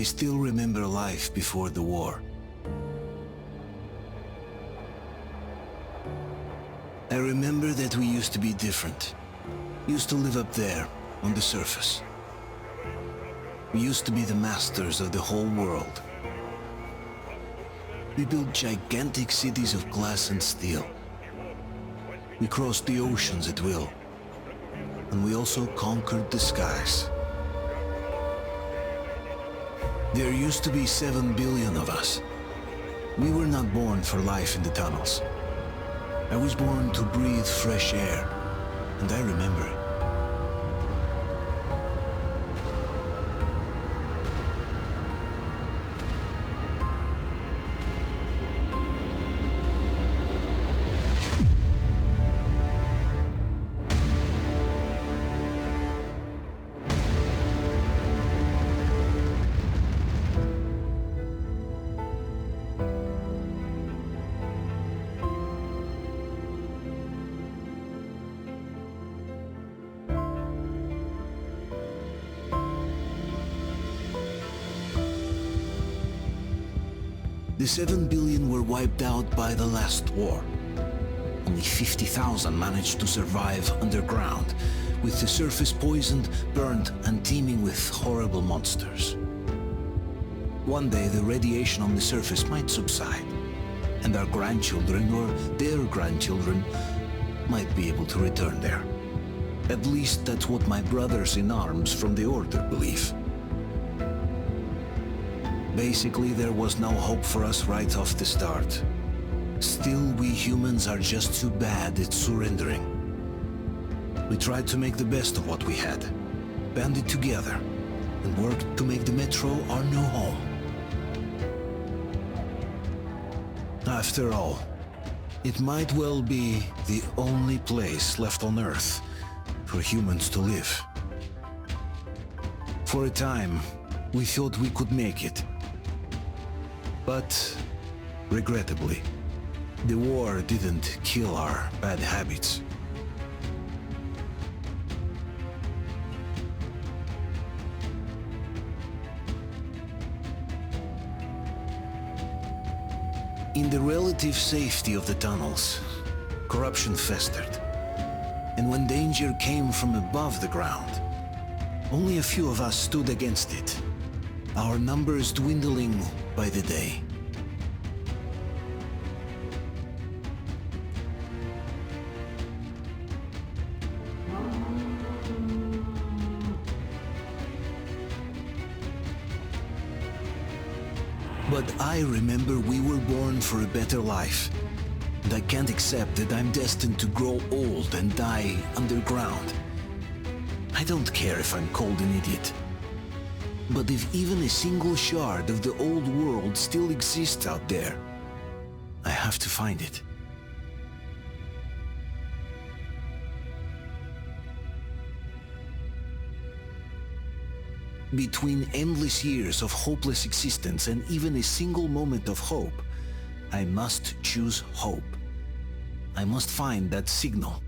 still remember life before the war. I remember that we used to be different. Used to live up there, on the surface. We used to be the masters of the whole world. We built gigantic cities of glass and steel. We crossed the oceans at will. And we also conquered the skies. There used to be 7 billion of us. We were not born for life in the tunnels. I was born to breathe fresh air, and I remember it. The 7 billion were wiped out by the last war. Only 50,000 managed to survive underground, with the surface poisoned, burnt, and teeming with horrible monsters. One day the radiation on the surface might subside, and our grandchildren or their grandchildren might be able to return there. At least that's what my brothers in arms from the Order believe. Basically, there was no hope for us right off the start. Still, we humans are just too bad at surrendering. We tried to make the best of what we had, banded together, and worked to make the Metro our new home. After all, it might well be the only place left on Earth for humans to live. For a time, we thought we could make it. But, regrettably, the war didn't kill our bad habits. In the relative safety of the tunnels, corruption festered. And when danger came from above the ground, only a few of us stood against it, our numbers dwindling by the day. But I remember we were born for a better life, and I can't accept that I'm destined to grow old and die underground. I don't care if I'm called an idiot. But if even a single shard of the old world still exists out there, I have to find it. Between endless years of hopeless existence and even a single moment of hope, I must choose hope. I must find that signal.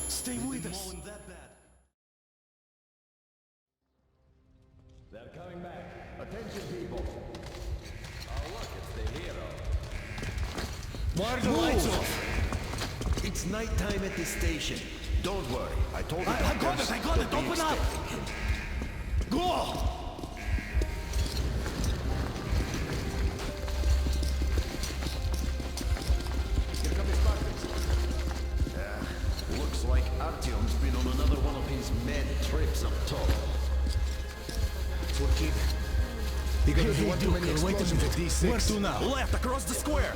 Stay with us. They're coming back. Attention, people. Oh, look, it's the hero. Why are the lights off? It's nighttime at the station. Don't worry. I told you. I got it. Open up. Go! Here come his partners. Looks like Artyom's been on another one of his mad trips up top. So kid. Hey, wait a minute. Where to now? Left, across the square!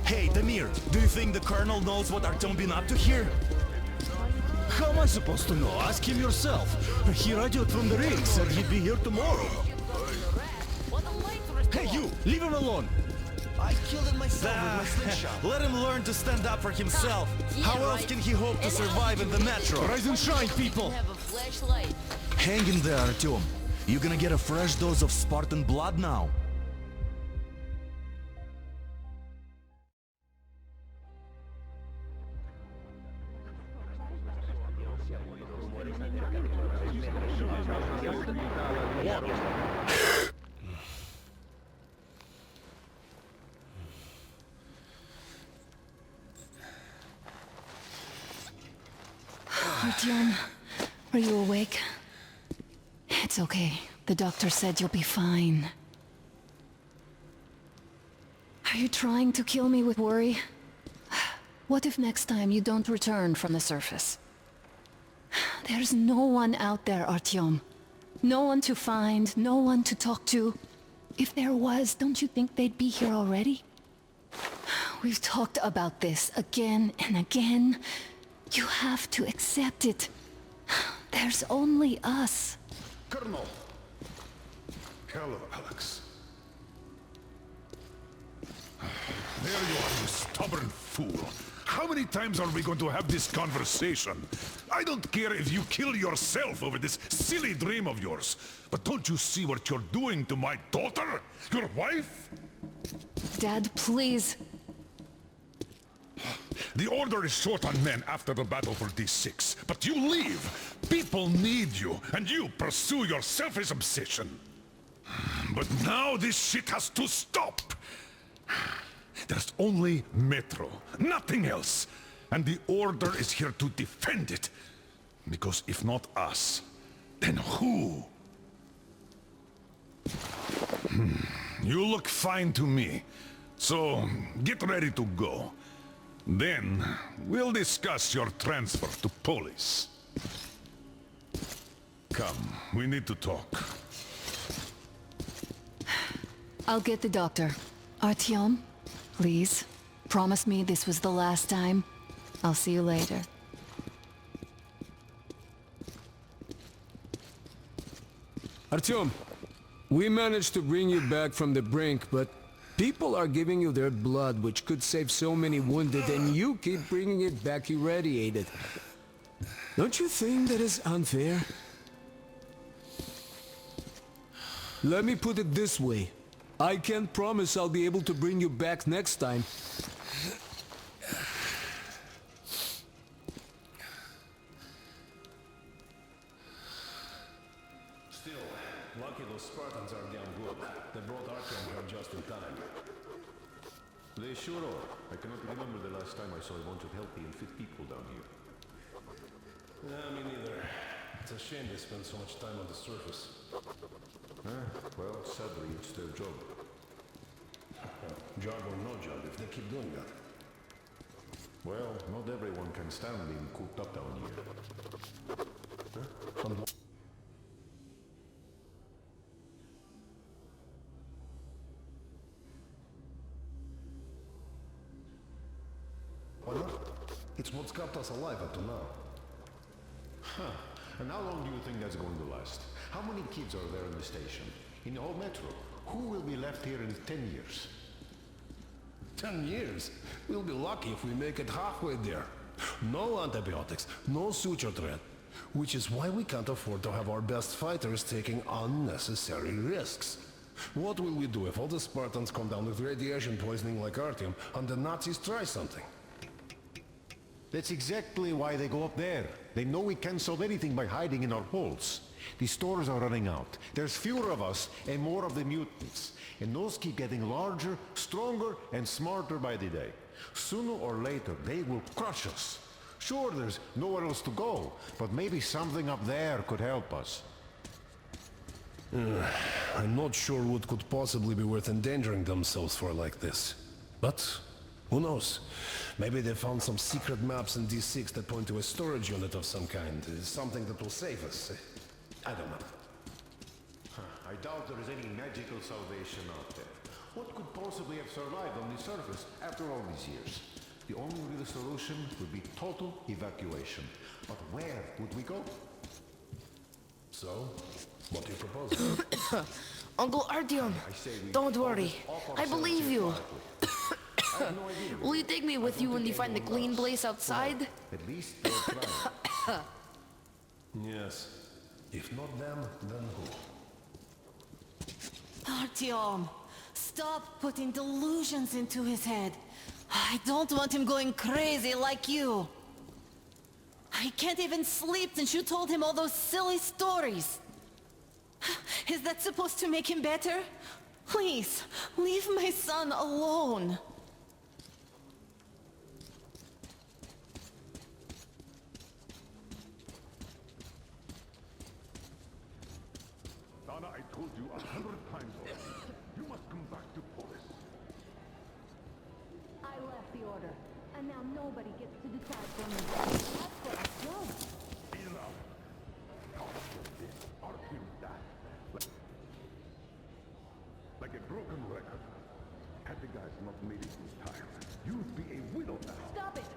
Hey, Damir, do you think the Colonel knows what Artyom been up to here? How am I supposed to know? Ask him yourself. He radioed from the ring, said he'd be here tomorrow. Hey, you! Leave him alone! I killed him myself with my slingshot. Let him learn to stand up for himself. How else can he hope to survive in the metro? Ryzen shine, people! Have a flashlight. Hang in there, Artyom. You're gonna get a fresh dose of Spartan blood now. Artyom, are you awake? It's okay. The doctor said you'll be fine. Are you trying to kill me with worry? What if next time you don't return from the surface? There's no one out there, Artyom. No one to find, no one to talk to. If there was, don't you think they'd be here already? We've talked about this again and again. You have to accept it. There's only us. Colonel! Hello, Alex. There you are, you stubborn fool. How many times are we going to have this conversation? I don't care if you kill yourself over this silly dream of yours. But don't you see what you're doing to my daughter? Your wife? Dad, please. The Order is short on men after the battle for D6, but you leave. People need you, and you pursue your selfish obsession. But now this shit has to stop. There's only Metro, nothing else. And the Order is here to defend it. Because if not us, then who? You look fine to me. So, get ready to go. Then, we'll discuss your transfer to police. Come, we need to talk. I'll get the doctor. Artyom, please, promise me this was the last time. I'll see you later. Artyom, we managed to bring you back from the brink, but People are giving you their blood, which could save so many wounded, and you keep bringing it back irradiated. Don't you think that is unfair? Let me put it this way. I can't promise I'll be able to bring you back next time. Still, lucky those Spartans are damn good. They brought Artyom here just in time. They sure are. I cannot remember the last time I saw a bunch of healthy and fit people down here. Me neither. It's a shame they spend so much time on the surface. Well, sadly, it's their job. Job or no job, if they keep doing that. Well, not everyone can stand being cooped up down here. Why not? It's what's kept us alive up to now. And how long do you think that's going to last? How many kids are there in the station? In the whole metro? Who will be left here in 10 years? 10 years? We'll be lucky if we make it halfway there. No antibiotics, no suture thread. Which is why we can't afford to have our best fighters taking unnecessary risks. What will we do if all the Spartans come down with radiation poisoning like Artyom and the Nazis try something? That's exactly why they go up there. They know we can't solve anything by hiding in our holes. The stores are running out. There's fewer of us and more of the mutants. And those keep getting larger, stronger, and smarter by the day. Sooner or later, they will crush us. Sure, there's nowhere else to go, but maybe something up there could help us. I'm not sure what could possibly be worth endangering themselves for like this. But who knows? Maybe they found some secret maps in D6 that point to a storage unit of some kind. Something that will save us. I don't know. I doubt there is any magical salvation out there. What could possibly have survived on the surface after all these years? The only real solution would be total evacuation. But where would we go? So, what do you propose? Uncle Artyom, don't worry. I believe you. Will you take me with you when you find the clean place outside? At least they'll try. Yes. If not them, then who? Artyom, stop putting delusions into his head. I don't want him going crazy like you. I can't even sleep since you told him all those silly stories. Is that supposed to make him better? Please, leave my son alone. Donna, I told you 100 times already. You must come back to Polis. I left the order, and now nobody gets to decide for me. That's what I do. Enough. How could this Artyom die? Like a broken record. Had the guys not made it in time, you'd be a widow now. Stop it!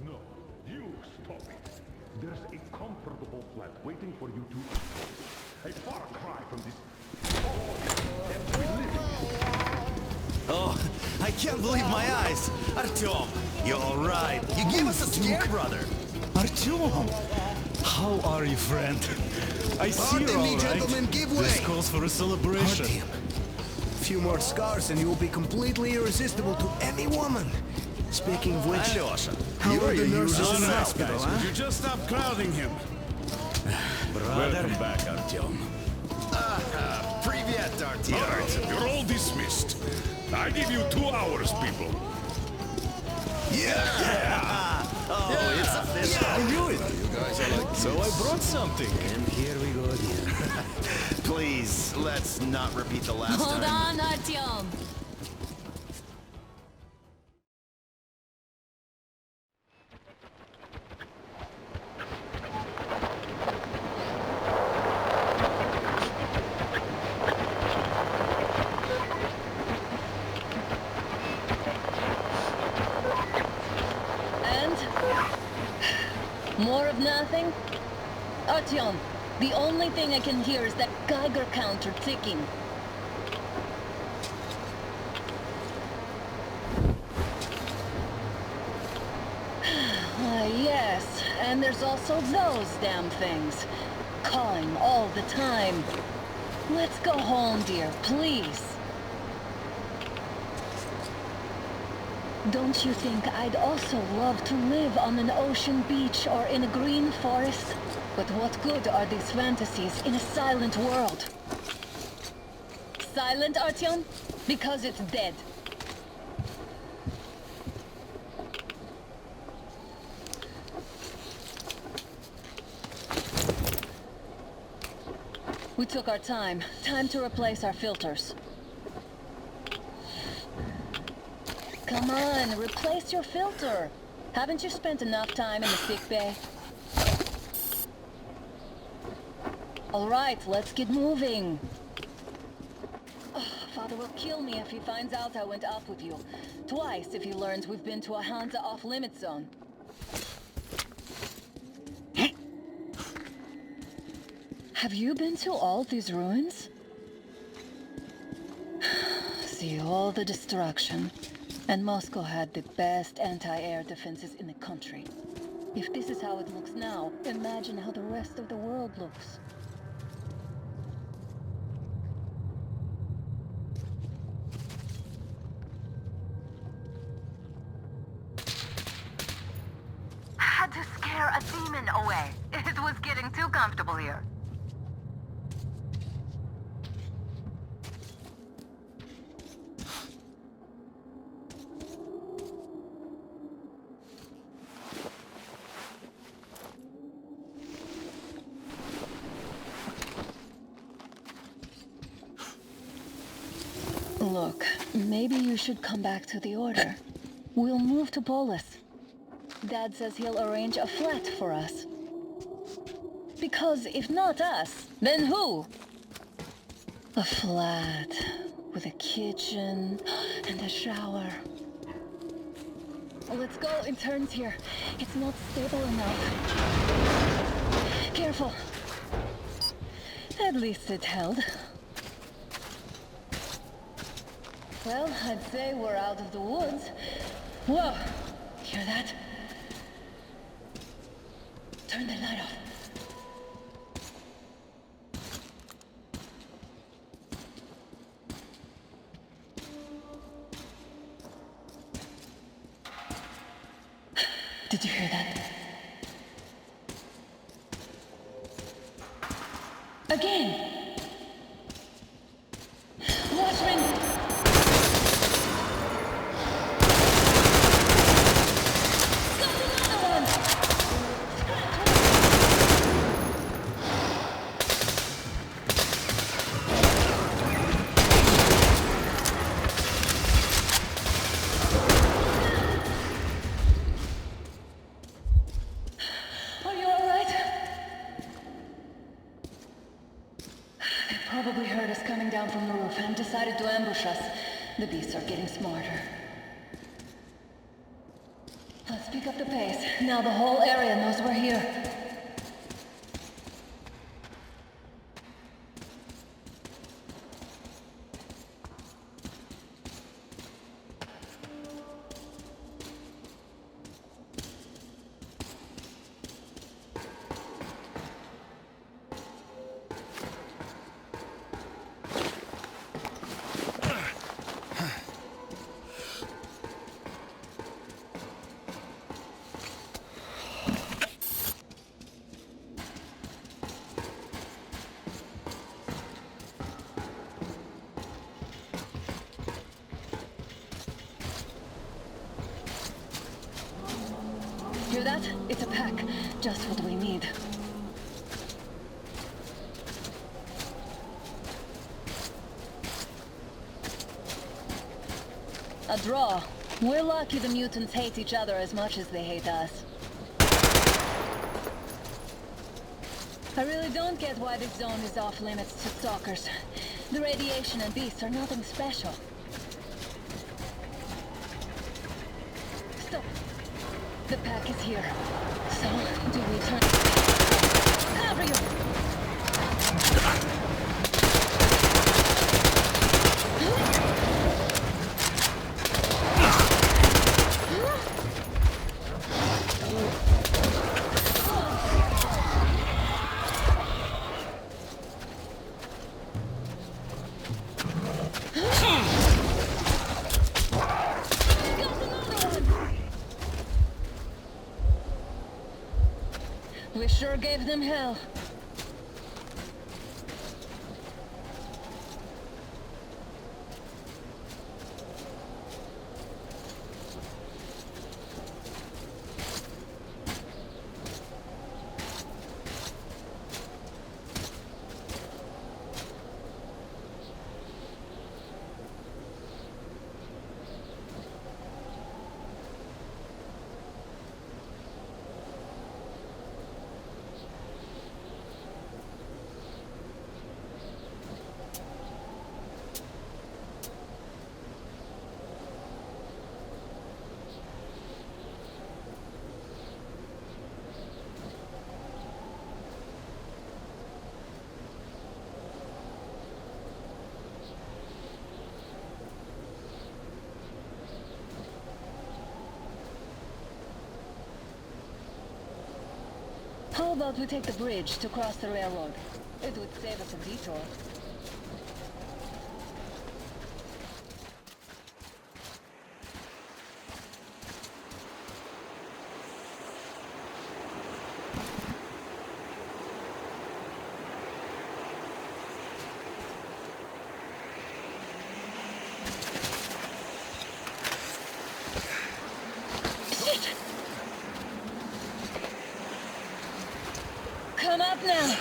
No, you stop it. There's a comfortable flat waiting for you to enjoy. A far cry from this that we live in. Oh, I can't believe my eyes! Artyom, you're alright. You gave us a scare, brother. Artyom! How are you, friend? I see you're Pardon me, all right. gentlemen, give way. This calls for a celebration. Artyom. A few more scars and you will be completely irresistible to any woman. Speaking of which, Alyosha, how are the nurses in the now, hospital, guys? huh? Would you just stop crowding him? Welcome back, Artyom. Привет, Artyom. All right, you're all dismissed. I give you 2 hours, people. Oh, it's official. I knew it. You guys are like So I brought something. And here we go again. Please, let's not repeat the last Hold time. on, Artyom. And? More of nothing? Artyom, the only thing I can hear is that Geiger counter ticking. And there's also those damn things. Calling all the time. Let's go home, dear, please. Don't you think I'd also love to live on an ocean beach or in a green forest? But what good are these fantasies in a silent world? Silent, Artyom? Because it's dead. We took our time. Time to replace our filters. Come on, replace your filter. Haven't you spent enough time in the sick bay? All right, let's get moving. Oh, Father will kill me if he finds out I went up with you. Twice if he learns we've been to a Hansa off-limit zone. Have you been to all these ruins? See all the destruction. And Moscow had the best anti-air defenses in the country. If this is how it looks now, imagine how the rest of the world looks. Had to scare a demon away. It was getting too comfortable here. Look, maybe you should come back to the Order. We'll move to Polis. Dad says he'll arrange a flat for us. Because if not us, then who? A flat with a kitchen and a shower. Let's go in turns here. It's not stable enough. Careful. At least it held. Well, I'd say we're out of the woods. Whoa! Hear that? Turn the light off. Did you hear that? Again! Watchman! Probably heard us coming down from the roof and decided to ambush us. The beasts are getting smarter. Let's pick up the pace. Now the whole area knows we're here. Hear that? It's a pack. Just what we need. A draw. We're lucky the mutants hate each other as much as they hate us. I really don't get why this zone is off limits to stalkers. The radiation and beasts are nothing special. Stop. The pack is here. So, do we turn... Cover you! sure gave them hell. How about we take the bridge to cross the railroad? It would save us a detour. Come up now.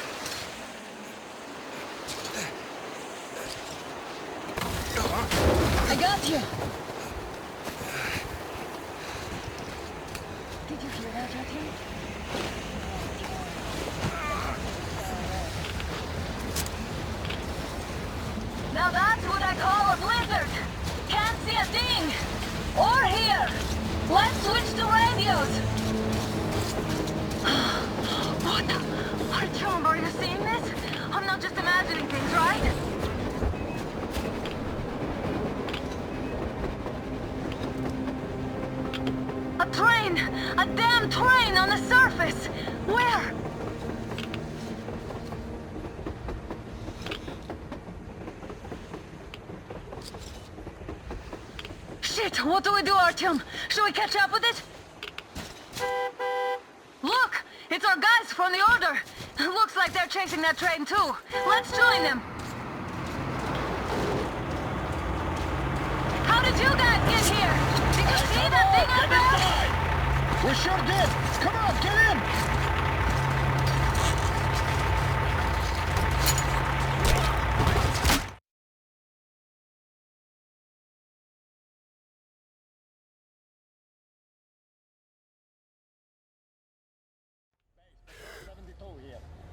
I got you. Did you hear that, Artyom? Now that's what I call a blizzard. Can't see a thing. Or hear. Let's switch to radios. What the? Artyom, are you seeing this? I'm not just imagining things, right? A train! A damn train on the surface! Where? Shit! What do we do, Artyom? Should we catch up with it? Look! It's our guys from the Order! Looks like they're chasing that train too. Let's join them! How did you guys get here? Did you see that thing out there? We sure did! Come on, get in!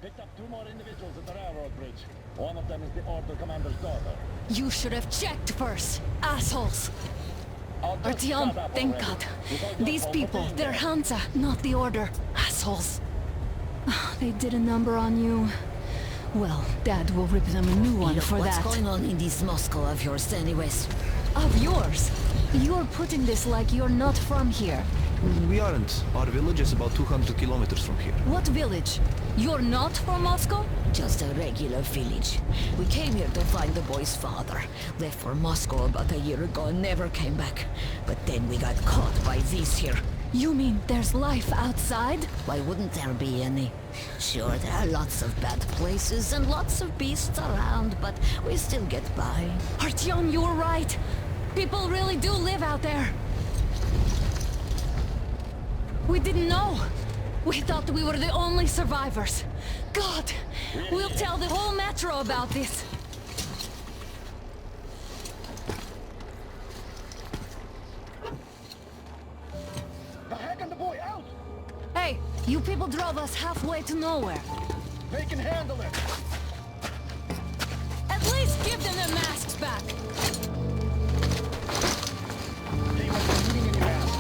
Picked up 2 more individuals at the railroad bridge. One of them is the Order commander's daughter. You should have checked first, assholes! Artyom, thank God. These people, they're Hansa, not the Order. Assholes. They did a number on you. Well, Dad will rip them a new one for that. What's going on in this Moscow of yours anyways? Of yours? You're putting this like you're not from here. We aren't. Our village is about 200 kilometers from here. What village? You're not from Moscow? Just a regular village. We came here to find the boy's father. Left for Moscow about a year ago and never came back. But then we got caught by these here. You mean there's life outside? Why wouldn't there be any? Sure, there are lots of bad places and lots of beasts around, but we still get by. Artyom, you were right. People really do live out there. We didn't know. We thought we were the only survivors. God, we'll tell the whole metro about this. The hack and the boy out! Hey, you people drove us halfway to nowhere. They can handle it! At least give them their masks back. They must be needing any masks.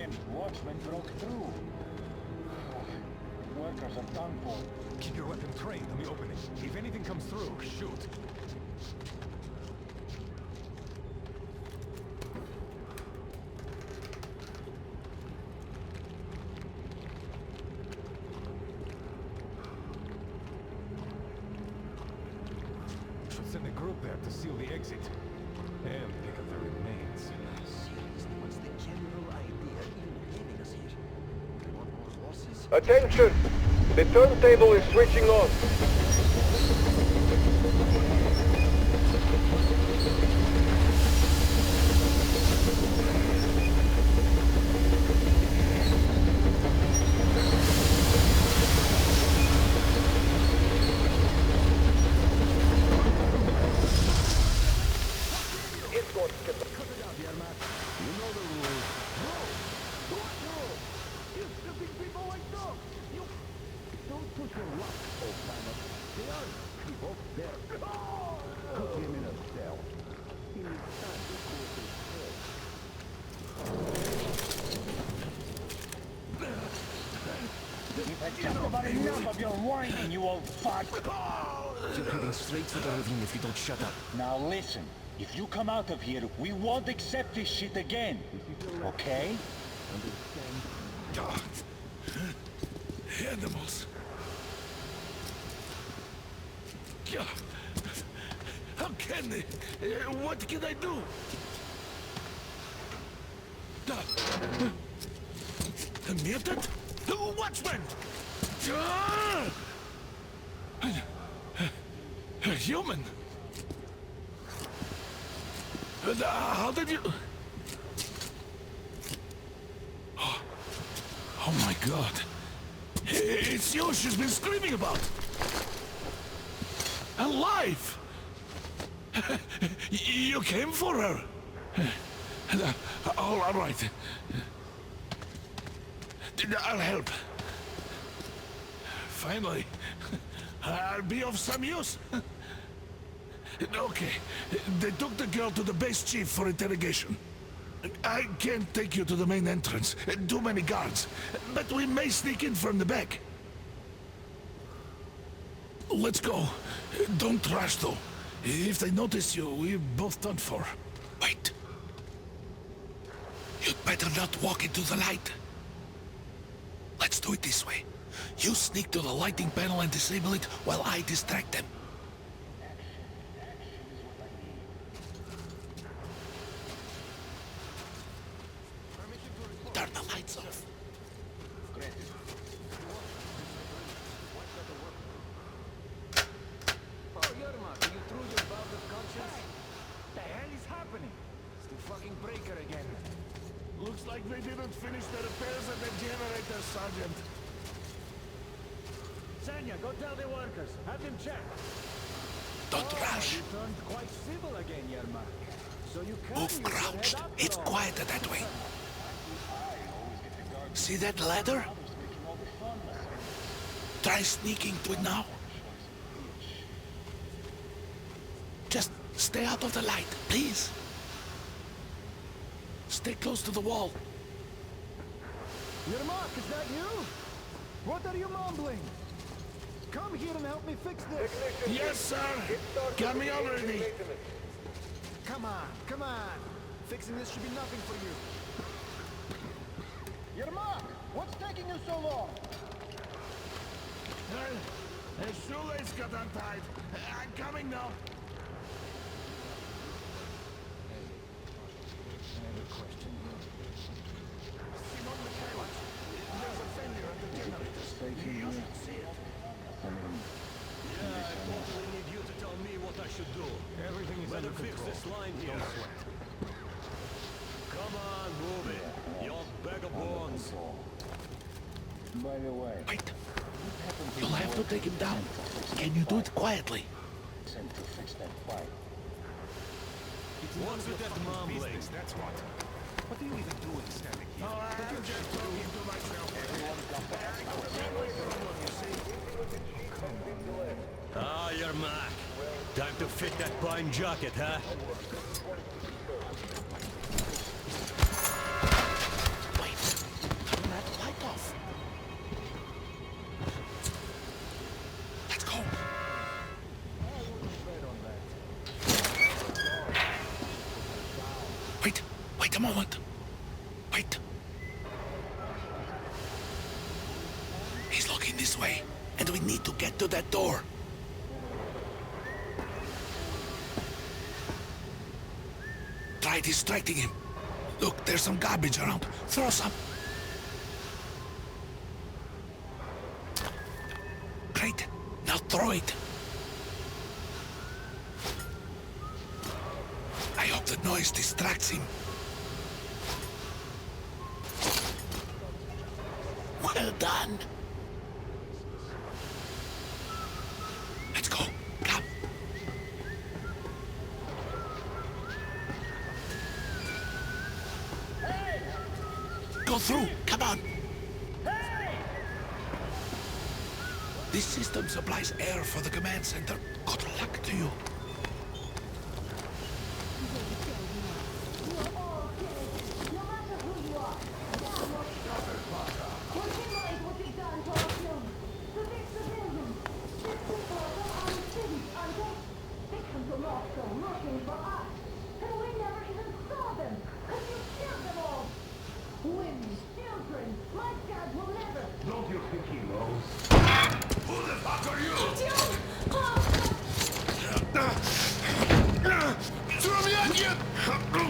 again. Watchmen broke through. Workers are done for. Keep your weapon trained on the opening. If anything comes through, shoot. Should send a group there to seal the exit. And pick up the remains. Seriously, what's the general idea in leaving us here? We want more horses? Attention! The turntable is switching on. Just about enough of your whining, you old fuck! You're heading straight for the ravine if you don't shut up. Now listen, if you come out of here, we won't accept this shit again. Okay? God. Animals. God. How can they? What can I do? A mutant? Watchman! A human? How did you... Oh my God. It's you she's been screaming about. Alive! You came for her. All right. I'll help. Finally, I'll be of some use. Okay, they took the girl to the base chief for interrogation. I can't take you to the main entrance. Too many guards. But we may sneak in from the back. Let's go. Don't rush, though. If they notice you, we're both done for. Wait. You'd better not walk into the light. Let's do it this way. You sneak to the lighting panel and disable it while I distract them. Turn the lights off. Oh, Yermak, are you through your bout of conscience? The hell is happening? It's the fucking breaker again. Looks like they didn't finish the repairs at the generator, Sergeant. Sanya, go tell the workers. Have them check. Don't rush. You turned quite civil again, Yermak. So you can Move crouched. It's quieter that way. See that ladder? Try sneaking to it now. Just stay out of the light, please. Stay close to the wall. Yermak, is that you? What are you mumbling? Come here and help me fix this. Yes, sir. Got me already. Come on, come on. Fixing this should be nothing for you. Yermak, what's taking you so long? A shoelace got untied. I'm coming now. Everything is under control. This line here. Don't sweat. Come on, move it. You vagabonds. By the way, Wait. You'll have to take him down. Can you do it quietly? sent to fix that fight. What's with that mumbling? That's what. What are you even doing standing here? Oh, I'm just talking to myself. Ah, you're Mac. Time to fit that pine jacket, huh? Wait. This way, and we need to get to that door. Try distracting him. Look, there's some garbage around. Throw some. Great. Now throw it. I hope the noise distracts him. Well done. Let's go. Come. Go through. Come on. This system supplies air for the command center. Good luck to you. Don't you think he knows? Who the fuck are you? Throw me at you! You fucker!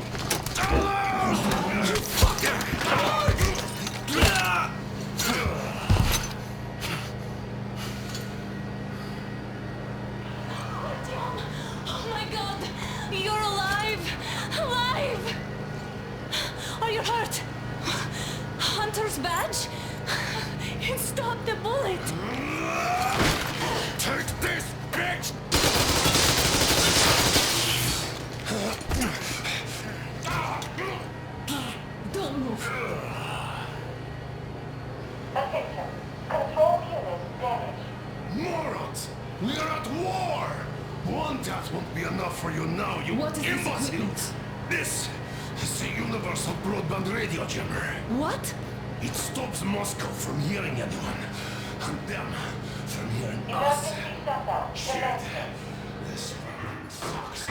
Oh my God! You're alive! Alive! Are you hurt? Hunter's badge? It stopped the bullet! Take this, bitch! Don't move. Attention. Control unit damaged. Morons! We are at war! One death won't be enough for you now, you What is this imbeciles! equipment? This is the Universal Broadband Radio Jammer. What? It stops Moscow from hearing anyone, and them from hearing us. Emergency shutdown. Shit. This sucks.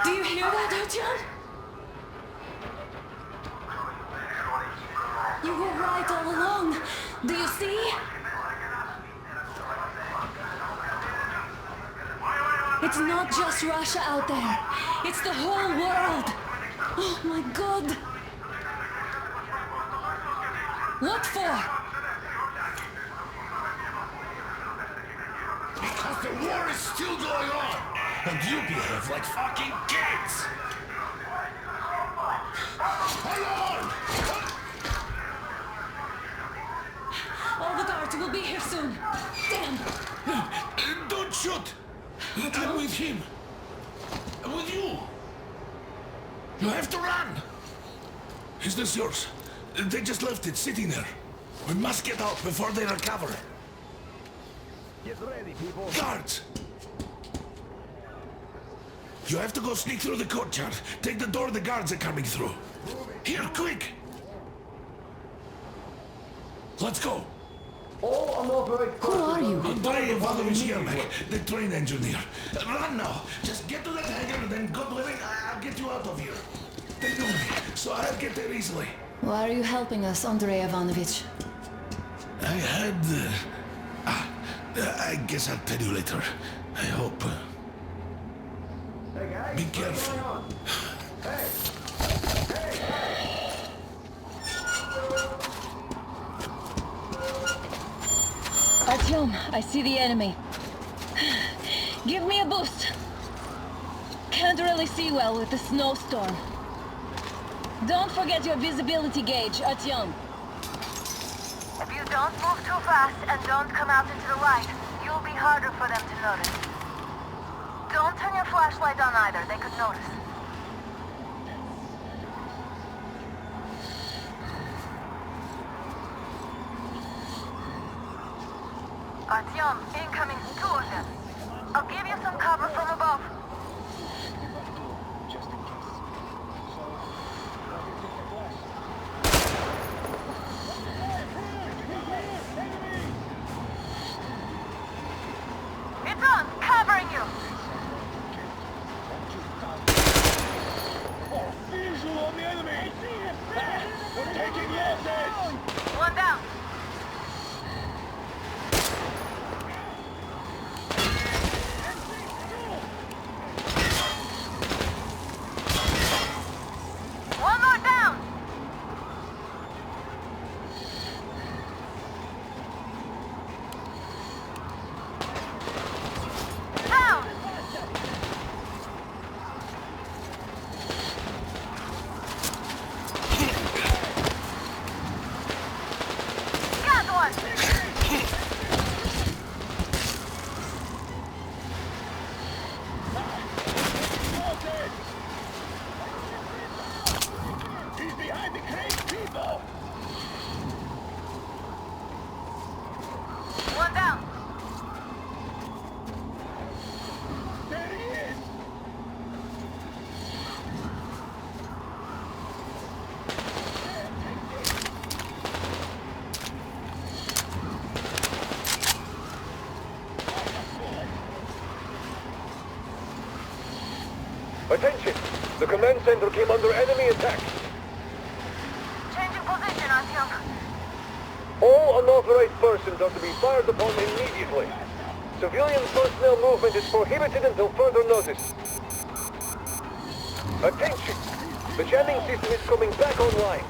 Do you hear that, Artyom? You were right all along. Do you see? It's not just Russia out there. It's the whole world. Oh my God. What for? Because the war is still going on, and you behave like fucking kids! Hold on! All the guards will be here soon. Damn. Don't shoot! I'm with him. I'm with you. You have to run. Is this yours? They just left it sitting there. We must get out before they recover. Get ready, people. Guards! You have to go sneak through the courtyard. Take the door the guards are coming through. Here, quick! Let's go. Who are you? Andrei Ivanovich Yermak, the train engineer. Run now. Just get to that hangar and then God willing, I'll get you out of here. They know me, so I'll get there easily. Why are you helping us, Andrei Ivanovich? I had... I guess I'll tell you later. I hope. Hey guys, Be careful. Hey! Artyom, I see the enemy. Give me a boost. Can't really see well with the snowstorm. Don't forget your visibility gauge, Artyom. If you don't move too fast and don't come out into the light, you'll be harder for them to notice. Don't turn your flashlight on either, they could notice. Artyom, incoming, 2 of them. I'll give you some cover from above. Just in case. So, what do you think of flash? It's on, covering you. Oh, visual on the enemy! I see him! Attention! The command center came under enemy attack. Changing position, Artyom. All unauthorized persons are to be fired upon immediately. Civilian personnel movement is prohibited until further notice. Attention! The jamming system is coming back online.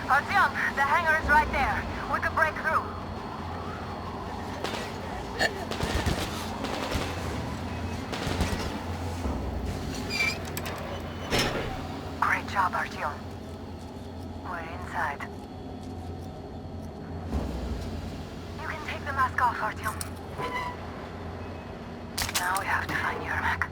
Artyom, the hangar is right there. We could break through. Great job, Artyom. We're inside. You can take the mask off, Artyom. Now we have to find Yermak.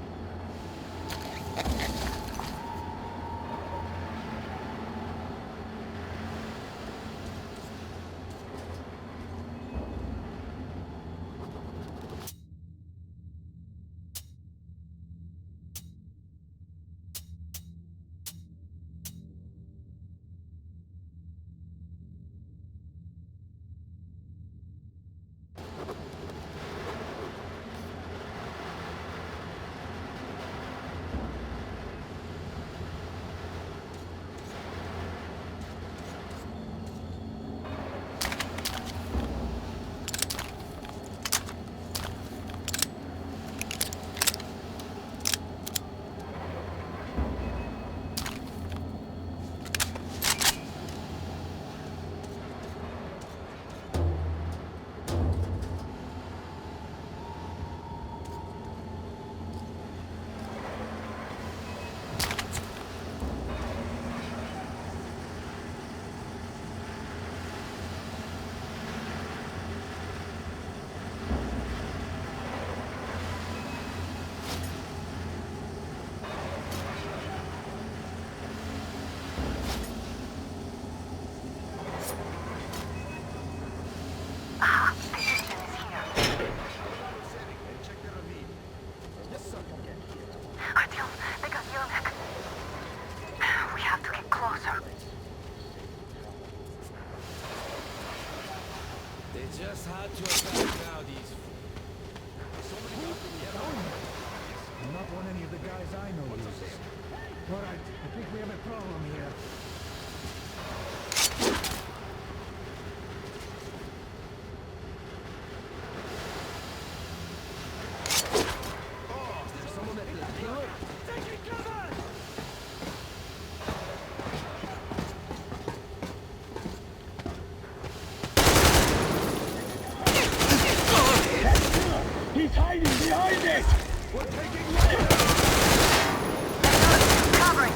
Just had to attack now, these... Not one any of the guys I know uses. Alright, I think we have a problem here. Oh, is there someone at the pillar? Taking cover! He's hiding behind it! We're taking light! Covering.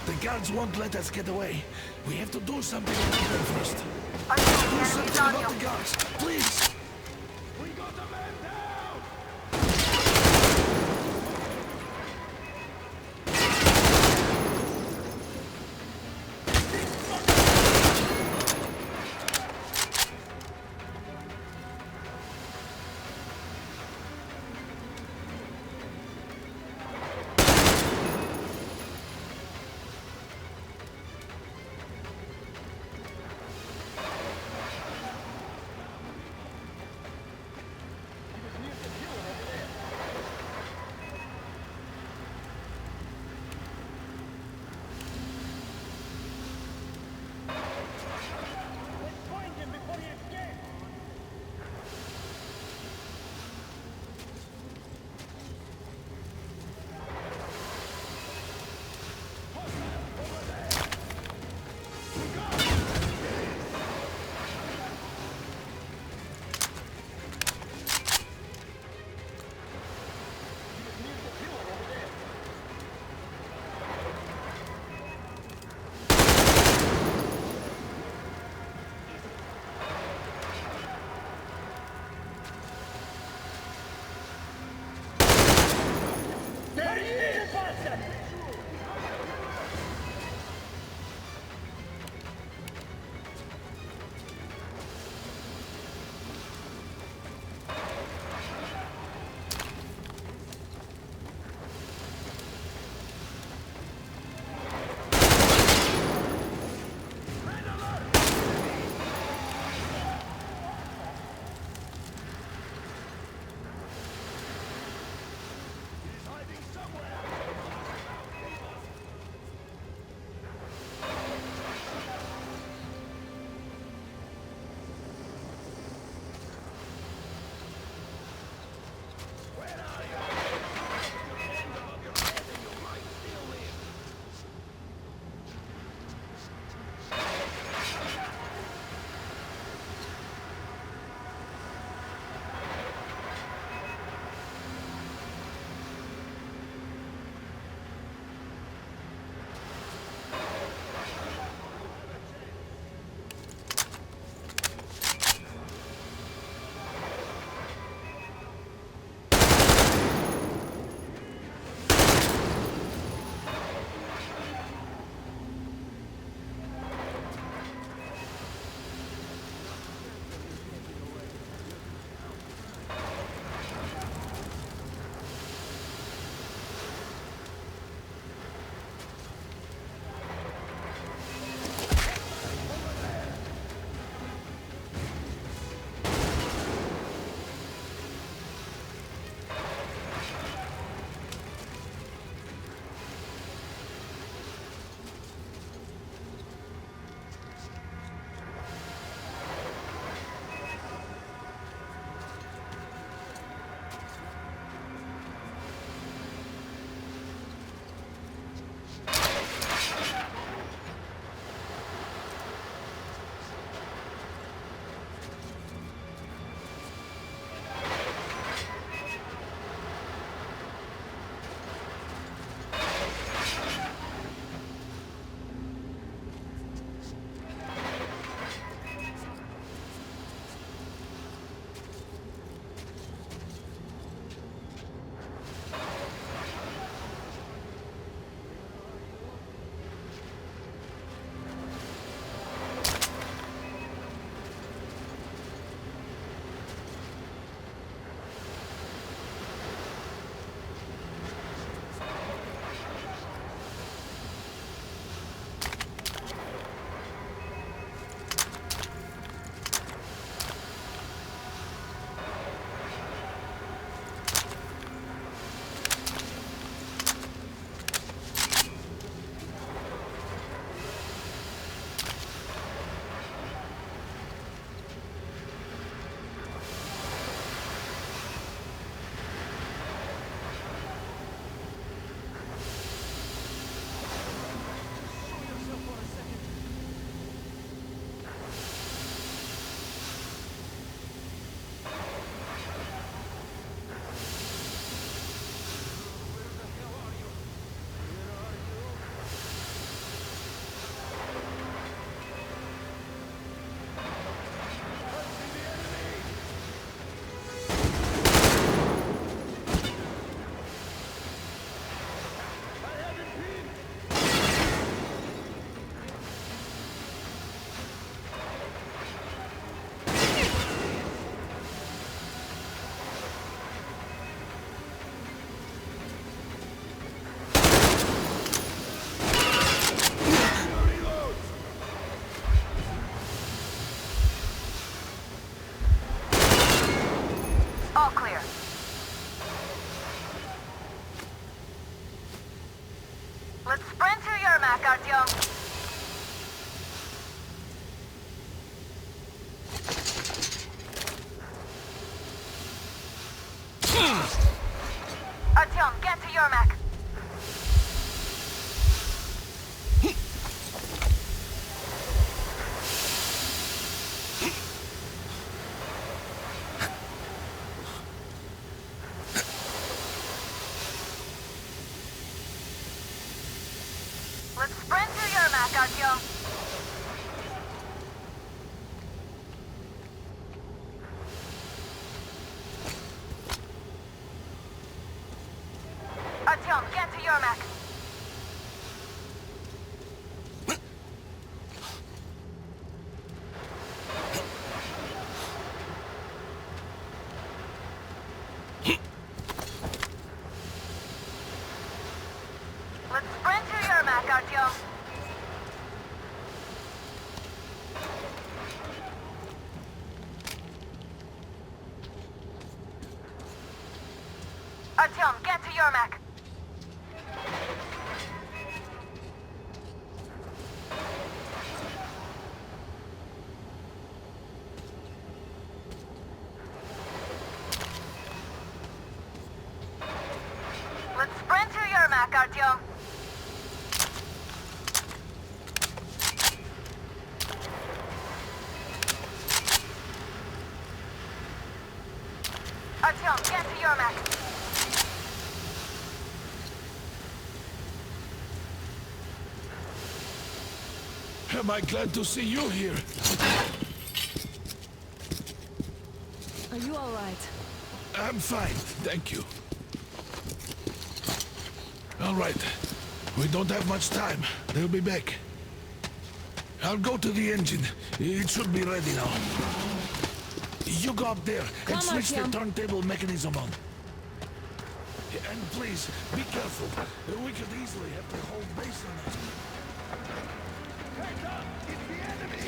The guards won't let us get away. We have to do something about them first. Artyom, Do something about the guards, please! We got a man down! All clear. Let's sprint to Yermak, Artyom. Artyom, get to Yermak. Let's sprint to Yermak, Artyom. Artyom, get to Yermak. Let's sprint to Yermak, Artyom. Artyom, get to Yermak. Let's sprint to Yermak, Artyom. Artyom, get to Yermak. Am I glad to see you here? Are you all right? I'm fine, thank you. All right. We don't have much time. They'll be back. I'll go to the engine. It should be ready now. You go up there and switch the turntable mechanism on. And please, be careful. We could easily have the whole base on us.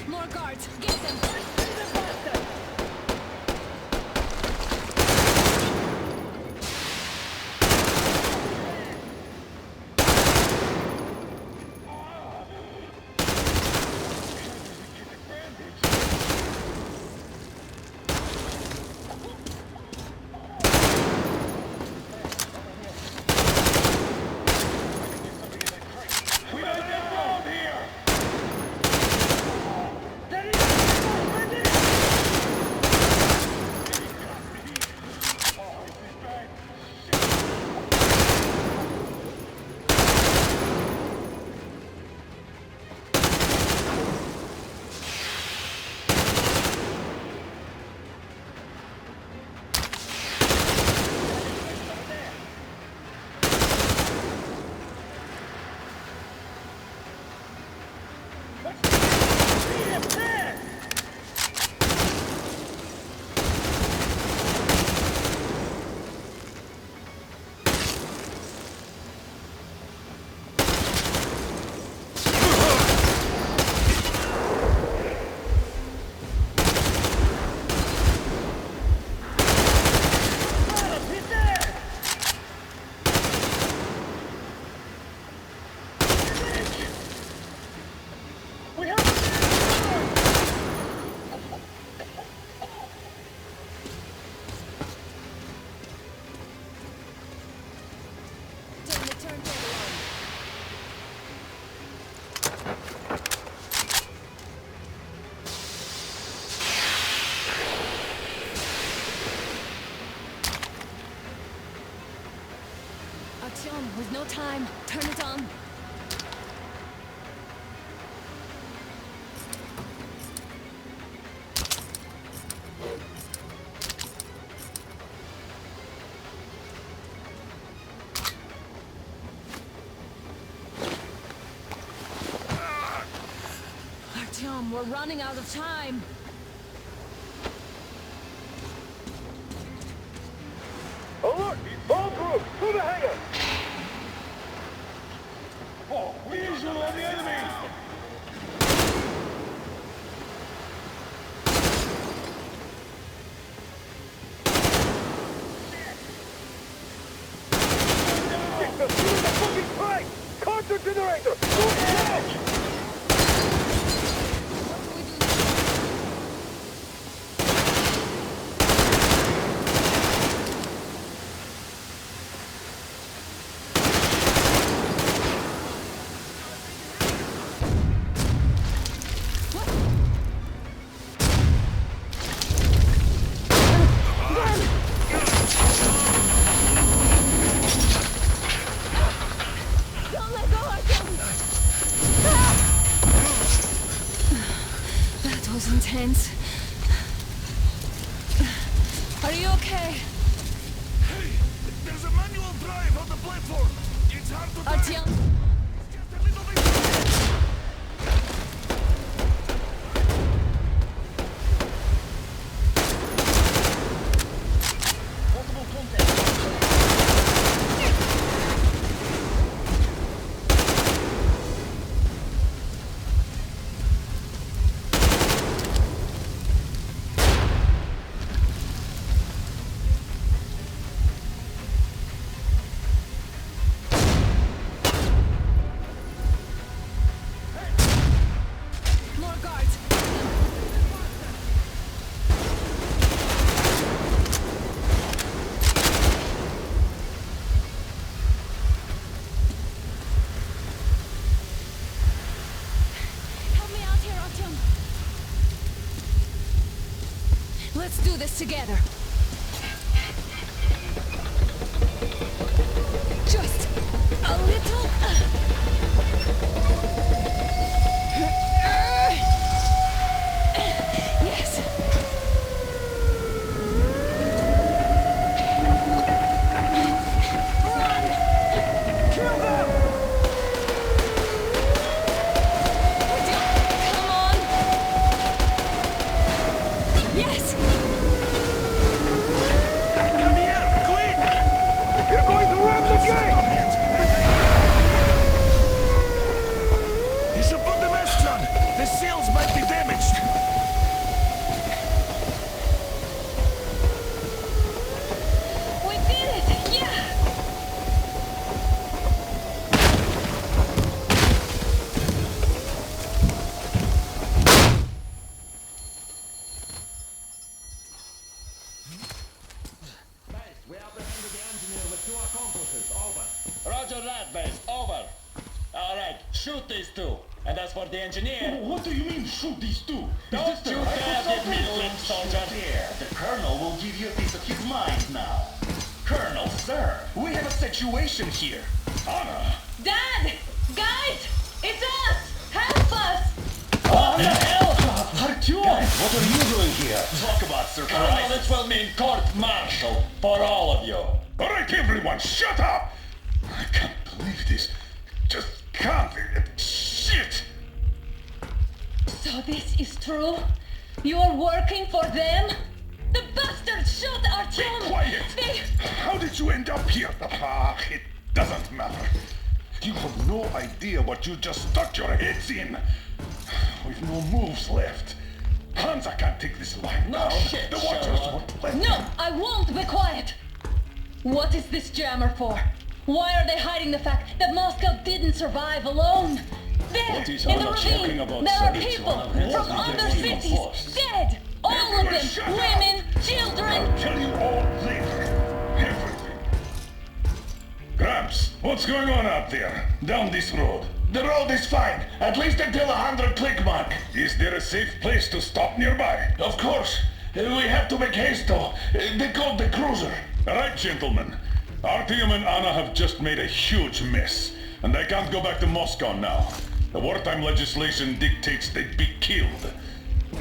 More guards! Get them! Artyom, with no time, turn it on. Artyom, we're running out of time. Alert! All groups, to the hangar! Oh, visual on the enemy! generator! Move now! Intense. Are you okay? Hey, there's a manual drive on the platform. It's hard to Artyom. It's just a little bit. Possible contact. Let's do this together. Just a little. Yes. Run! Kill them! Come on! Yes! Come here, quick! You're going to ram the gate! You should put the masks on. The seals might be damaged. We did it! Yeah! Base, we apprehended the engineer with 2 accomplices. Over. Roger that, Base. Over. Alright, shoot these 2. And as for the engineer... What do you mean, shoot these 2? Don't you dare give me lip, soldier. Here, the Colonel will give you a piece of his mind now. Colonel, sir, we have a situation here. Anna! Dad! Guys! It's us! Help us! What the hell? Artyom! What are you doing here? Talk about Colonel, surprise. this will mean court-martial for all of you. All right, everyone, shut up! I can't believe this. Just can't. Shit! So this is true? You're working for them? The bastards shot Artyom! Quiet! They... How did you end up here? Ah, it doesn't matter. You have no idea what you just stuck your heads in. We've no moves left. Hansa can't take this line No down. shit, The watchers Sherlock. won't let No, them. I won't be quiet! What is this jammer for? Why are they hiding the fact that Moscow didn't survive alone? There, What is in the Anna talking ravine, about, there are sir? It's people one of his from other cities, dead! All of Everyone them, shut up! women, children! I'll tell you all later. Everything. Gramps, what's going on out there? Down this road? The road is fine, at least until 100 click mark. Is there a safe place to stop nearby? Of course. We have to make haste though. They called the cruiser. All right, gentlemen. Artyom and Anna have just made a huge mess, and they can't go back to Moscow now. The wartime legislation dictates they'd be killed.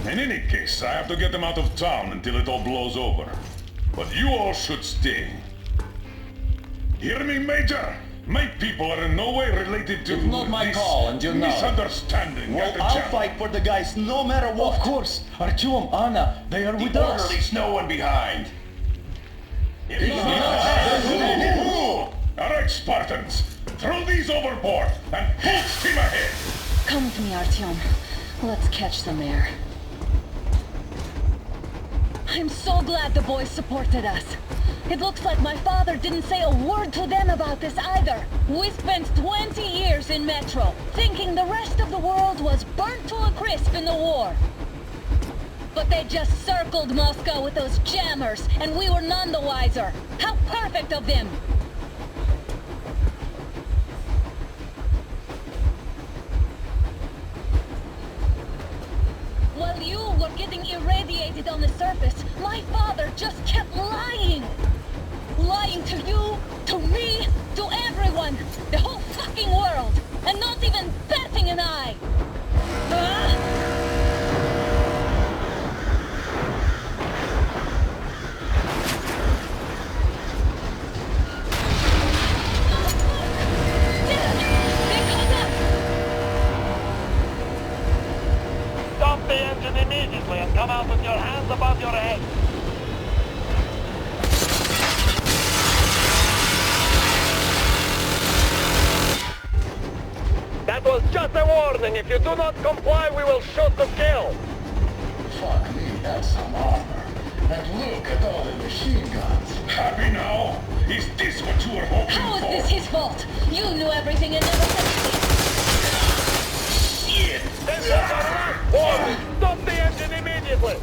In any case, I have to get them out of town until it all blows over. But you all should stay. Hear me, Major? My people are in no way related to It's not my this call, and you know it. misunderstanding. Well, at the I'll jam. fight for the guys no matter what. Of course, Artyom, Anna, they are The with order us. leaves no one behind. All right, Spartans. Throw these overboard and full steam ahead. Come with me, Artyom. Let's catch some air. I'm so glad the boys supported us. It looks like my father didn't say a word to them about this either. We spent 20 years in Metro, thinking the rest of the world was burnt to a crisp in the war. But they just circled Moscow with those jammers, and we were none the wiser. How perfect of them! While you were getting irradiated on the surface, my father just kept lying! Lying to you, to me, to everyone! The whole fucking world! And not even batting an eye! Stop the engine immediately and come out with your hands above your head. That was just a warning. If you do not comply, we will shoot to kill. Fuck me, that's some armor. And look at all the machine guns. Happy now? Is this what you were hoping How for? is this his fault? You knew everything and never said Shit! This is our last warning. Stop the engine immediately.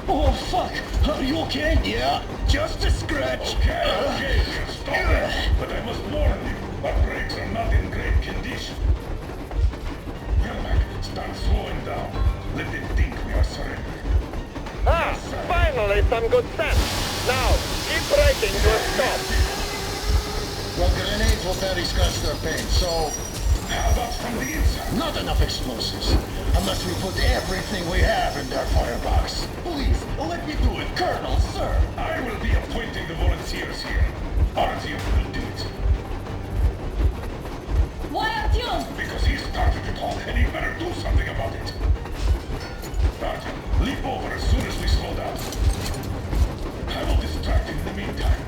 Oh, fuck! Are you okay? Yeah, just a scratch. Okay, we'll stop it. But I must warn you, our brakes are not in great condition. Yermak, start slowing down. Let them think we are surrendering. Ah, finally some good sense. Now, keep braking to a stop. Well, grenades will barely scratch their paint, so... How about from the inside? Not enough explosives. Unless we put everything we have in their firebox. Please, let me do it, Colonel, sir. I will be appointing the volunteers here. Artyom will do it. Why Artyom? Because he started it all, and he better do something about it. Artyom, leap over as soon as we slow down. I will distract him in the meantime.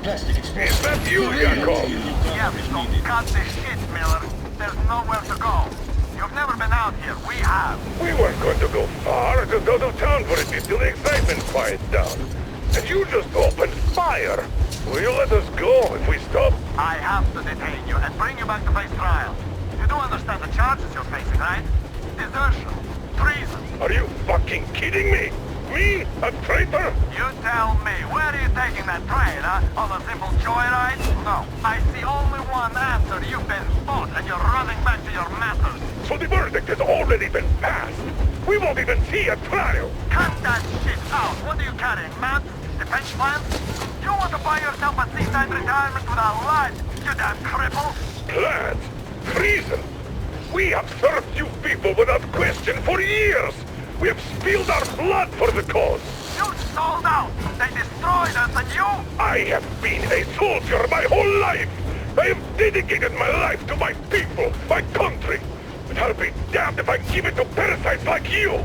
Plastic explosives. Is that you, Yakov? Yes, so cut the shit, Miller. There's nowhere to go. You've never been out here. We have. We weren't going to go far, just out of town for a bit till the excitement quiets down. And you just opened fire. Will you let us go if we stop? I have to detain you and bring you back to face trial. You do understand the charges you're facing, right? Desertion. Treason. Are you fucking kidding me? Me? A traitor? You tell me, where are you taking that train, huh? On a simple joyride? No. I see only one answer. You've been fought and you're running back to your masters. So the verdict has already been passed. We won't even see a trial. Cut that shit out. What are you carrying, mats? Defense plans? You want to buy yourself a seaside retirement without life, you damn cripple? Plans? Treason? We have served you people without question for years. We have spilled our blood for the cause. You sold out. They destroyed us and you... I have been a soldier my whole life. I have dedicated my life to my people, my country. But I'll be damned if I give it to parasites like you.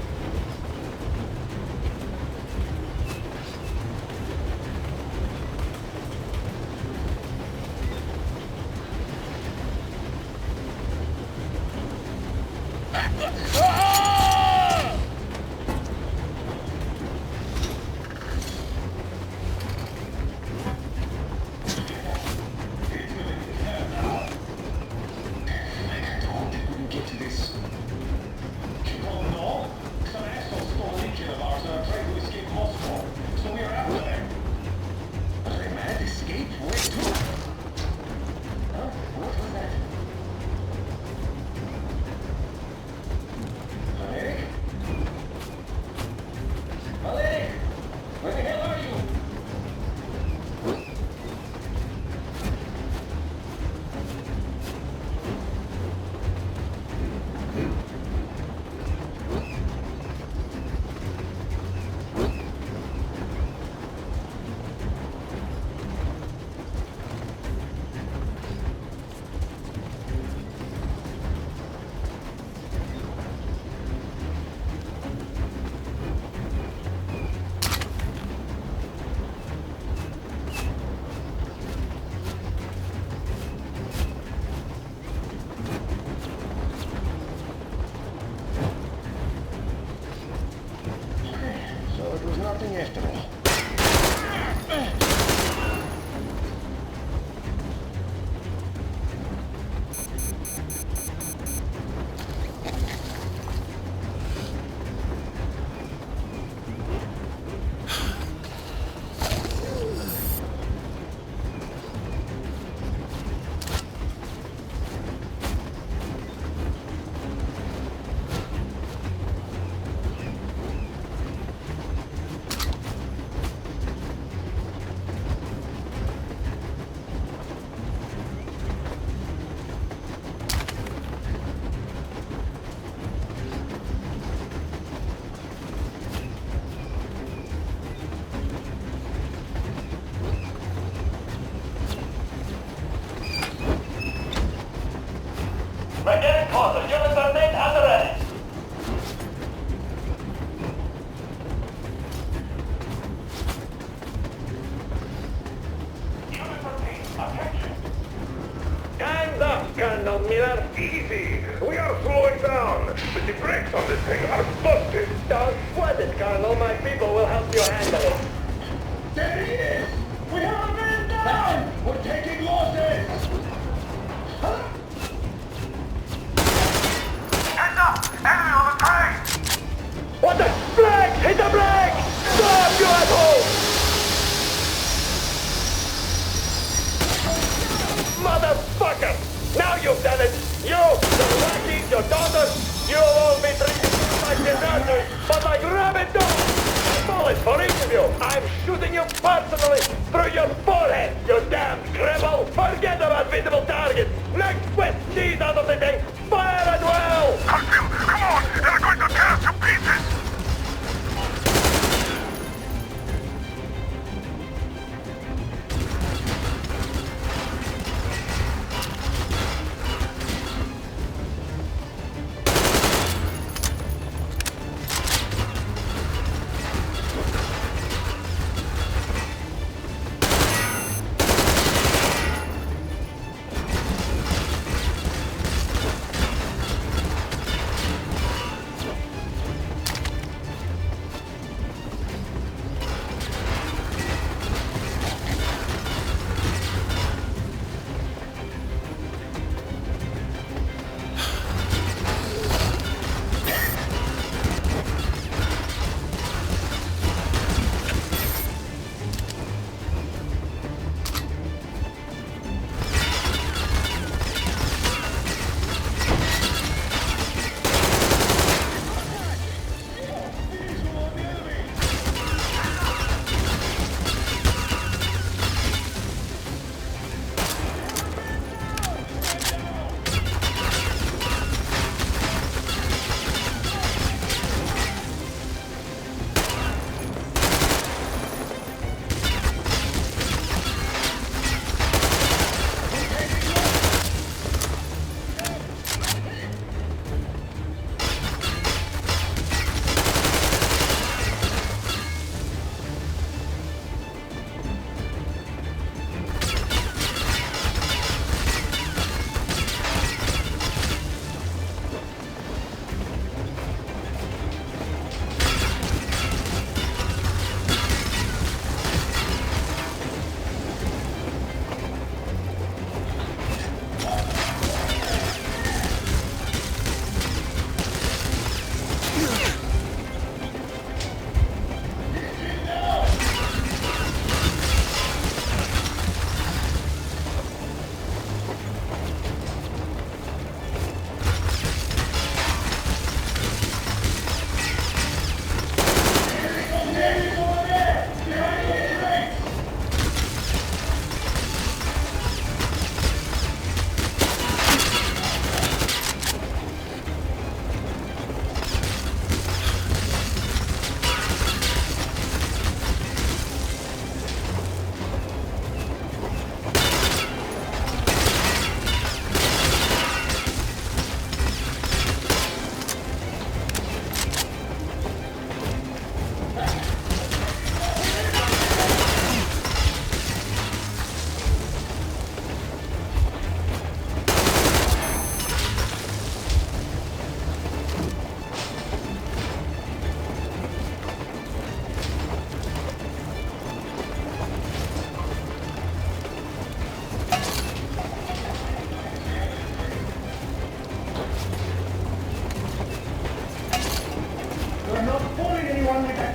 pistol. Mechanic Carter, units are named at the ready. Unit 13, attention. Stand up, Colonel Miller. Easy. We are slowing down. But the brakes on this thing are busted. Don't sweat it, Colonel. My people will help you handle it. There he is! We have a man down! We're taking losses! Heads up! Enemy on the train! What the? Brake! Hit the brake! Stop, you asshole! Motherfucker! Now you've done it! You, your lackeys, your daughters, you'll all be treated like deserters, but like rabid dogs! Bullets for each of you! I'm shooting you personally through your forehead, you damn cripple! Forget about visible targets! Next Swiss cheese out of the thing! Fire at will! Hartfield, come on! They're going to tear us to pieces!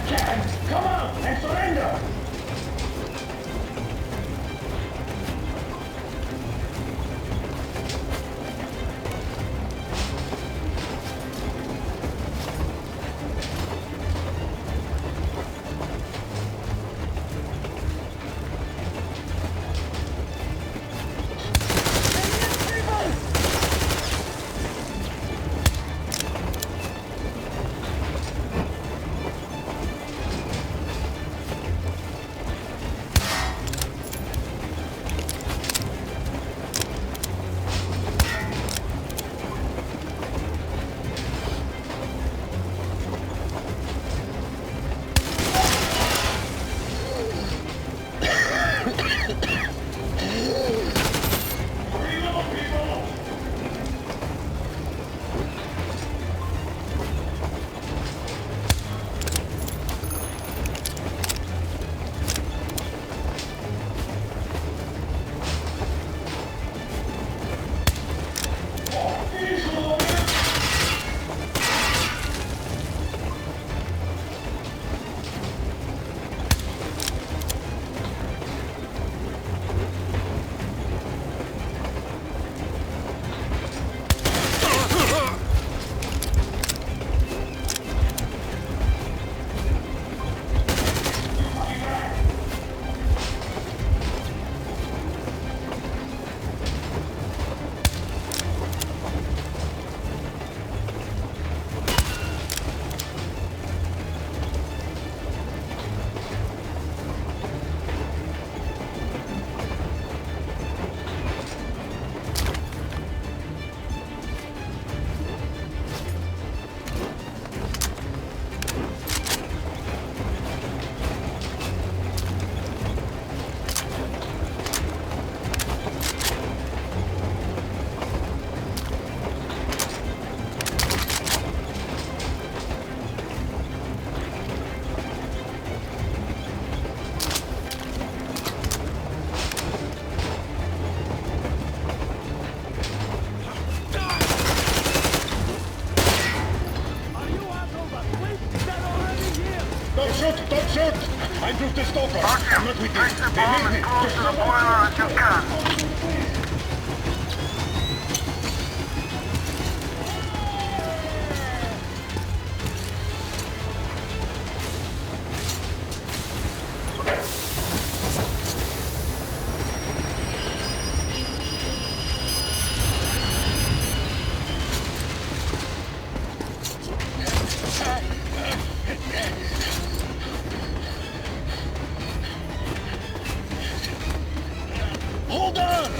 can! Come out and surrender! Don't shoot! I took the stalker. I'm not with Place you. the They bomb need me. as close to the boiler as you can. Hold on!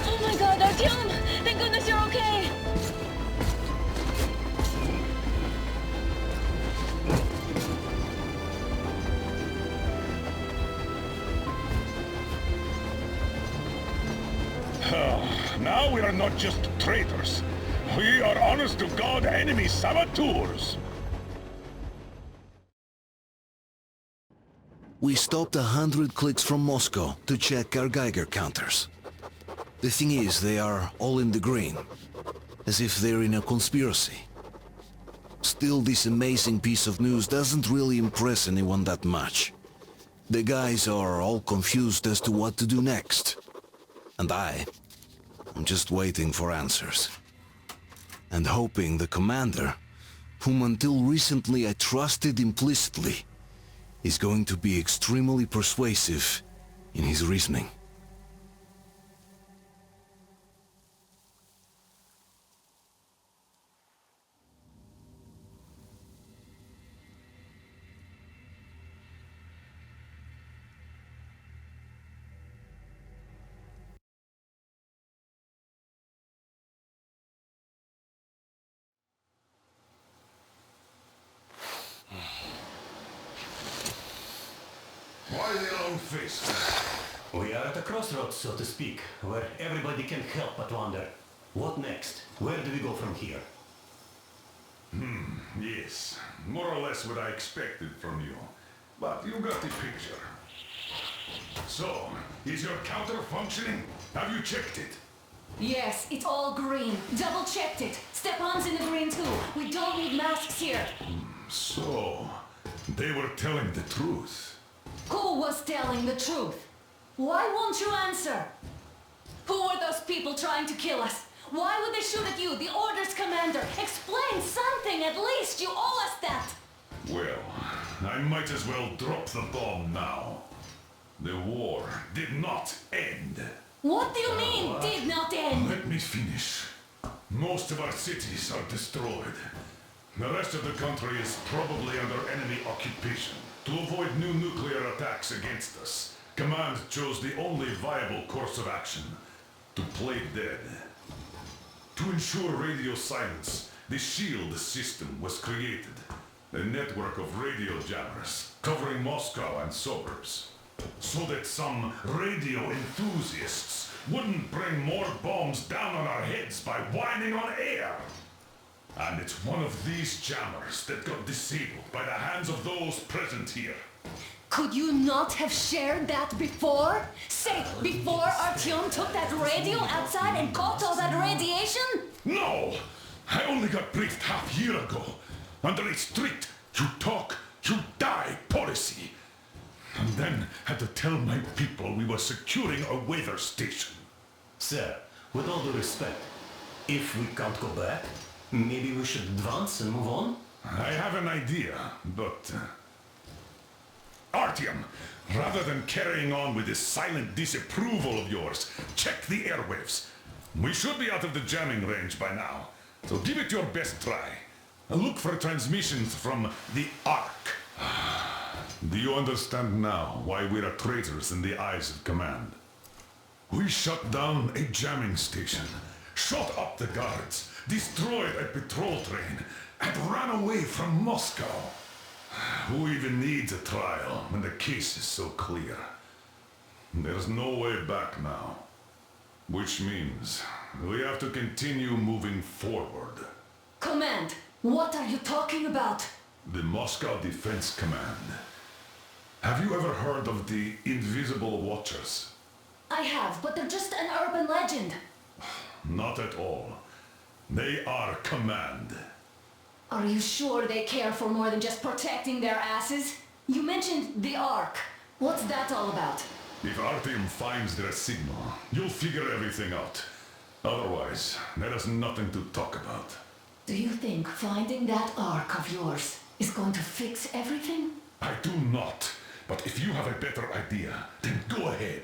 Oh my god, Artyom! Thank goodness you're okay! Now we are not just traitors. We are honest-to-God enemy saboteurs. We stopped 100 clicks from Moscow to check our Geiger counters. The thing is, they are all in the green, as if they're in a conspiracy. Still, this amazing piece of news doesn't really impress anyone that much. The guys are all confused as to what to do next. And I'm just waiting for answers. And hoping the commander, whom until recently I trusted implicitly, is going to be extremely persuasive in his reasoning. Why the long face? We are at a crossroads, so to speak, where everybody can help but wonder. What next? Where do we go from here? Yes, more or less what I expected from you. But you got the picture. So, is your counter functioning? Have you checked it? Yes, it's all green. Double checked it. Stepan's in the green too. We don't need masks here. So, they were telling the truth. Who was telling the truth? Why won't you answer? Who were those people trying to kill us? Why would they shoot at you, the Order's commander? Explain something at least! You owe us that! Well, I might as well drop the bomb now. The war did not end. What do you mean, did not end? Let me finish. Most of our cities are destroyed. The rest of the country is probably under enemy occupation. To avoid new nuclear attacks against us, Command chose the only viable course of action: to play dead. To ensure radio silence, the SHIELD system was created. A network of radio jammers covering Moscow and suburbs. So that some radio enthusiasts wouldn't bring more bombs down on our heads by whining on air. And it's one of these jammers that got disabled by the hands of those present here. Could you not have shared that before? Say, before Artyom took that radio outside and caught all that radiation? No! I only got briefed half year ago. Under a strict, you talk, you die policy. And then had to tell my people we were securing a weather station. Sir, with all due respect, if we can't go back, maybe we should advance and move on? I have an idea, but... Artyom, rather than carrying on with this silent disapproval of yours, check the airwaves. We should be out of the jamming range by now, so give it your best try. Look for transmissions from the Ark. Do you understand now why we are traitors in the eyes of Command? We shut down a jamming station, shot up the guards, destroyed a patrol train, and ran away from Moscow. Who even needs a trial when the case is so clear? There's no way back now. Which means we have to continue moving forward. Command, what are you talking about? The Moscow Defense Command. Have you ever heard of the Invisible Watchers? I have, but they're just an urban legend. Not at all. They are Command. Are you sure they care for more than just protecting their asses? You mentioned the Ark. What's that all about? If Artyom finds their signal, you'll figure everything out. Otherwise, there is nothing to talk about. Do you think finding that Ark of yours is going to fix everything? I do not. But if you have a better idea, then go ahead.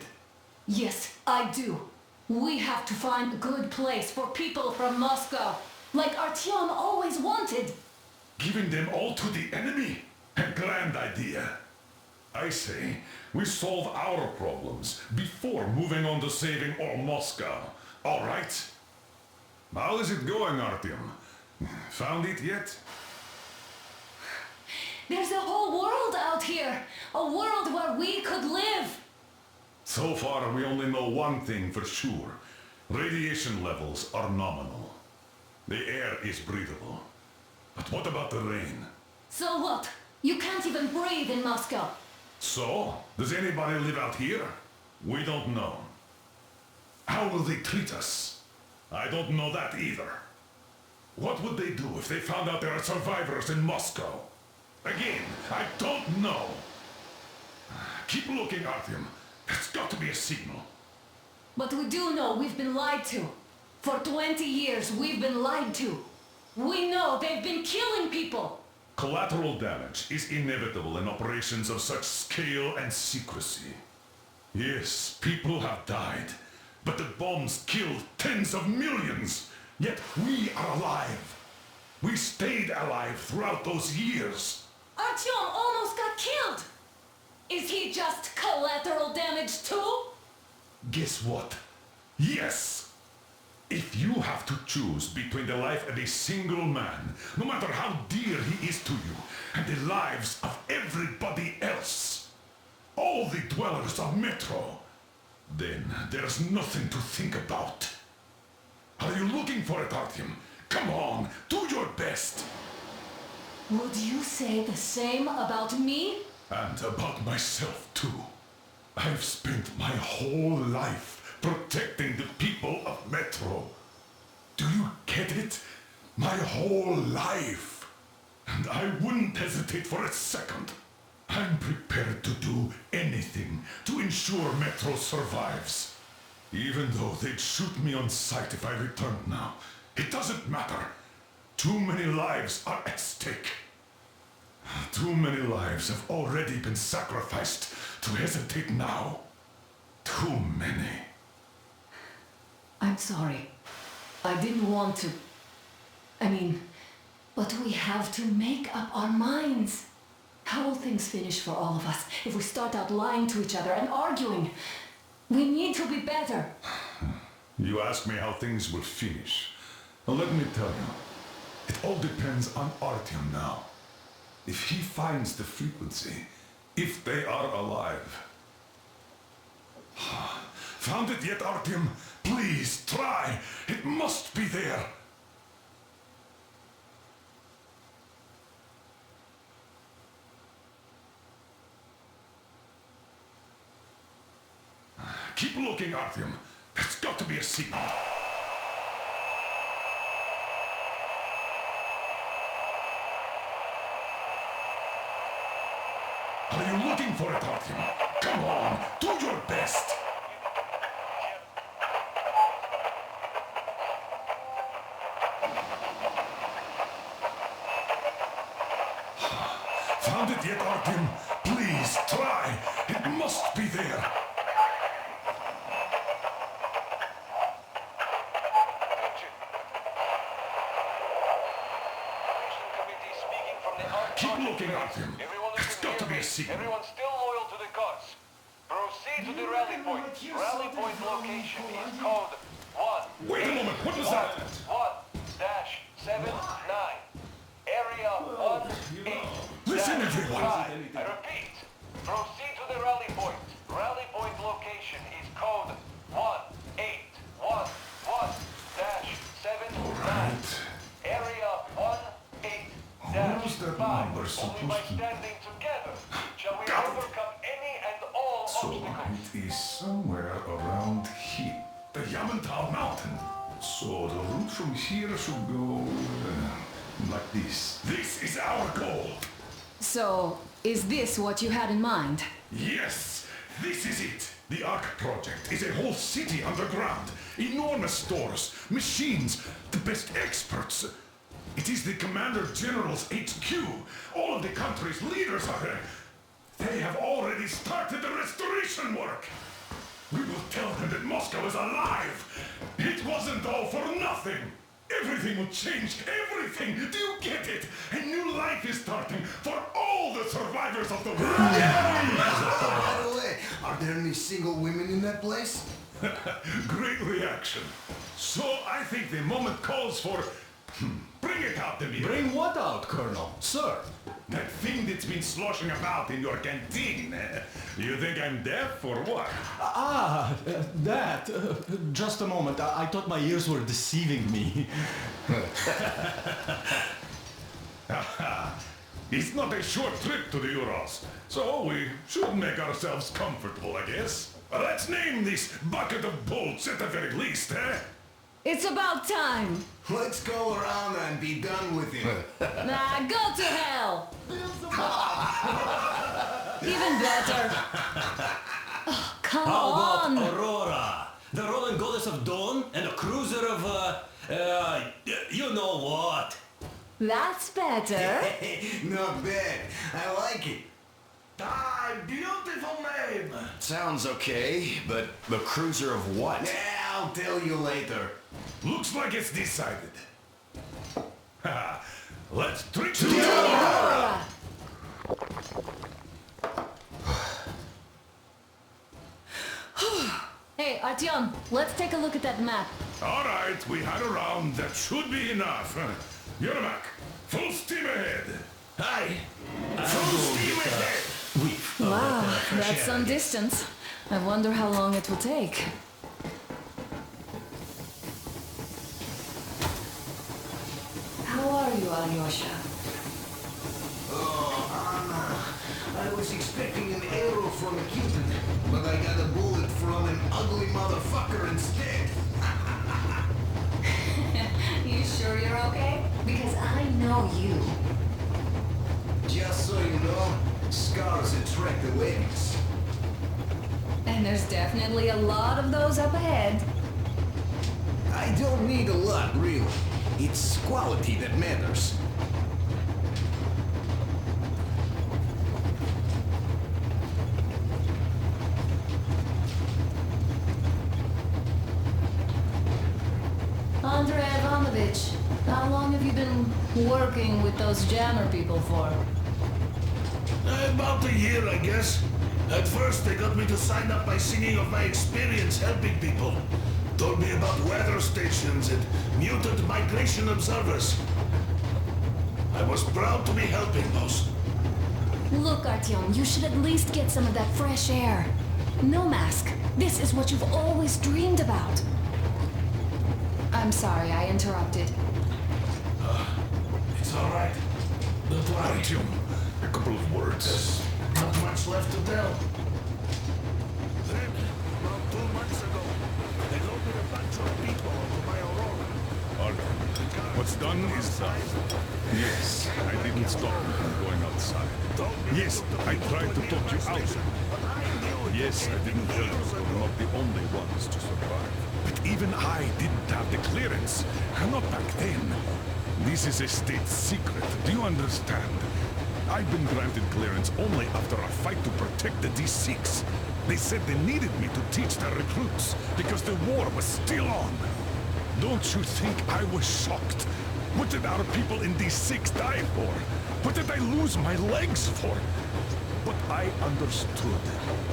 Yes, I do. We have to find a good place for people from Moscow, like Artyom always wanted. Giving them all to the enemy? A grand idea. I say, we solve our problems before moving on to saving all Moscow. All right? How is it going, Artyom? Found it yet? There's a whole world out here. A world where we could live. So far, we only know one thing for sure. Radiation levels are nominal. The air is breathable. But what about the rain? So what? You can't even breathe in Moscow. So? Does anybody live out here? We don't know. How will they treat us? I don't know that either. What would they do if they found out there are survivors in Moscow? Again, I don't know. Keep looking, Artyom. There's got to be a signal. But we do know we've been lied to. For 20 years, we've been lied to. We know they've been killing people. Collateral damage is inevitable in operations of such scale and secrecy. Yes, people have died, but the bombs killed tens of millions. Yet we are alive. We stayed alive throughout those years. Artyom almost got killed. Is he just collateral damage too? Guess what? Yes! If you have to choose between the life of a single man, no matter how dear he is to you, and the lives of everybody else, all the dwellers of Metro, then there's nothing to think about. Are you you looking for it, Artyom? Come on, do your best. Would you say the same about me? And about myself, too. I've spent my whole life protecting the people of Metro. Do you get it? My whole life. And I wouldn't hesitate for a second. I'm prepared to do anything to ensure Metro survives. Even though they'd shoot me on sight if I returned now. It doesn't matter. Too many lives are at stake. Too many lives have already been sacrificed to hesitate now. Too many. I'm sorry. I didn't want to... but we have to make up our minds. How will things finish for all of us if we start out lying to each other and arguing? We need to be better. You ask me how things will finish. Well, let me tell you. It all depends on Artyom now. If he finds the frequency, if they are alive. Found it yet, Artyom? Please, try. It must be there. Keep looking, Artyom. There's got to be a signal. Are you looking for it, Artyom? Come on, do your best. Found it yet, Artyom? Please, try. It must be there. Keep looking, Artyom. There's got to be a signal. Everyone's still loyal to the cause. Proceed to the rally point. Rally point location is code 1. Wait a moment, what was that? 1-79. Area 1-8. Listen, everyone. I repeat. Proceed to the rally point. Rally point location is code 1-8-1-1-79. Area 1-8-5. Only by standing together shall we overcome any and all obstacles. It is somewhere around here. The Yamantau Mountain. So the route from here should go like this. This is our goal. So, is this what you had in mind? Yes, this is it. The Ark project is a whole city underground. Enormous stores, machines, the best experts. It is the Commander General's HQ. All of the country's leaders are there. They have already started the restoration work. We will tell them that Moscow is alive. It wasn't all for nothing. Everything will change, everything. Do you get it? A new life is starting for all the survivors of the world. By the way, are there any single women in that place? Great reaction. So I think the moment calls for... Bring it out, Demir. Bring what out, Colonel? Sir? That thing that's been sloshing about in your canteen. You think I'm deaf or what? That. Just a moment. I thought my ears were deceiving me. It's not a short trip to the Urals, so we should make ourselves comfortable, I guess. Let's name this bucket of bolts at the very least, eh? It's about time! Let's go around and be done with him. Nah, go to hell! Even better. Oh, come on! How about Aurora? The Roman goddess of dawn and a cruiser of, you know what? That's better. Not bad. I like it. Ah, beautiful name! Sounds okay, but the cruiser of what? Yeah, I'll tell you later. Looks like it's decided. Let's drink to Aurora! Hey, Artyom, let's take a look at that map. All right, we had a round. That should be enough. Yermak, full steam ahead. Hi. Full steam ahead. Wow, that's some distance. I wonder how long it will take. Alyosha. Oh, Anna, I was expecting an arrow from a Cupid, but I got a bullet from an ugly motherfucker instead. You sure you're okay? Because I know you. Just so you know, scars attract awareness. And there's definitely a lot of those up ahead. I don't need a lot, really. It's quality that matters. Andrei Ivanovich, how long have you been working with those jammer people for? About a year, I guess. At first, they got me to sign up by singing of my experience helping people. Told me about weather stations and mutant migration observers. I was proud to be helping, boss. Look, Artyom, you should at least get some of that fresh air. No mask. This is what you've always dreamed about. I'm sorry, I interrupted. It's all right. Don't worry. Artyom, a couple of words. There's not much left to tell. Then, about 2 months ago, they loaded a bunch of people onto my Aurora. Artyom, what's done is done. Yes, I didn't stop you from going outside. Yes, I tried to talk you out. Yes, I didn't tell you we're not the only ones to survive. But even I didn't have the clearance. Not back then. This is a state secret. Do you understand? I've been granted clearance only after a fight to protect the D6. They said they needed me to teach their recruits because the war was still on. Don't you think I was shocked? What did our people in D6 die for? What did I lose my legs for? But I understood.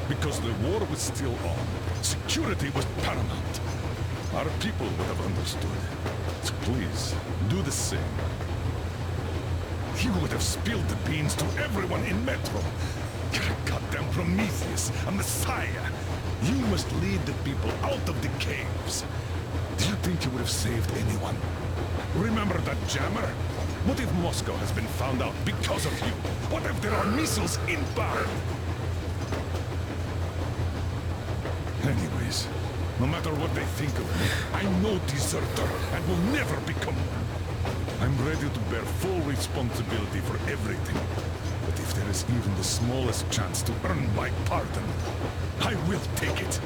Because the war was still on. Security was paramount. Our people would have understood. So please, do the same. You would have spilled the beans to everyone in Metro. You're a goddamn Prometheus, a messiah. You must lead the people out of the caves. Do you think you would have saved anyone? Remember that jammer? What if Moscow has been found out because of you? What if there are missiles inbound? Anyways, no matter what they think of me, I'm no deserter and will never become one. I'm ready to bear full responsibility for everything. But if there is even the smallest chance to earn my pardon, I will take it.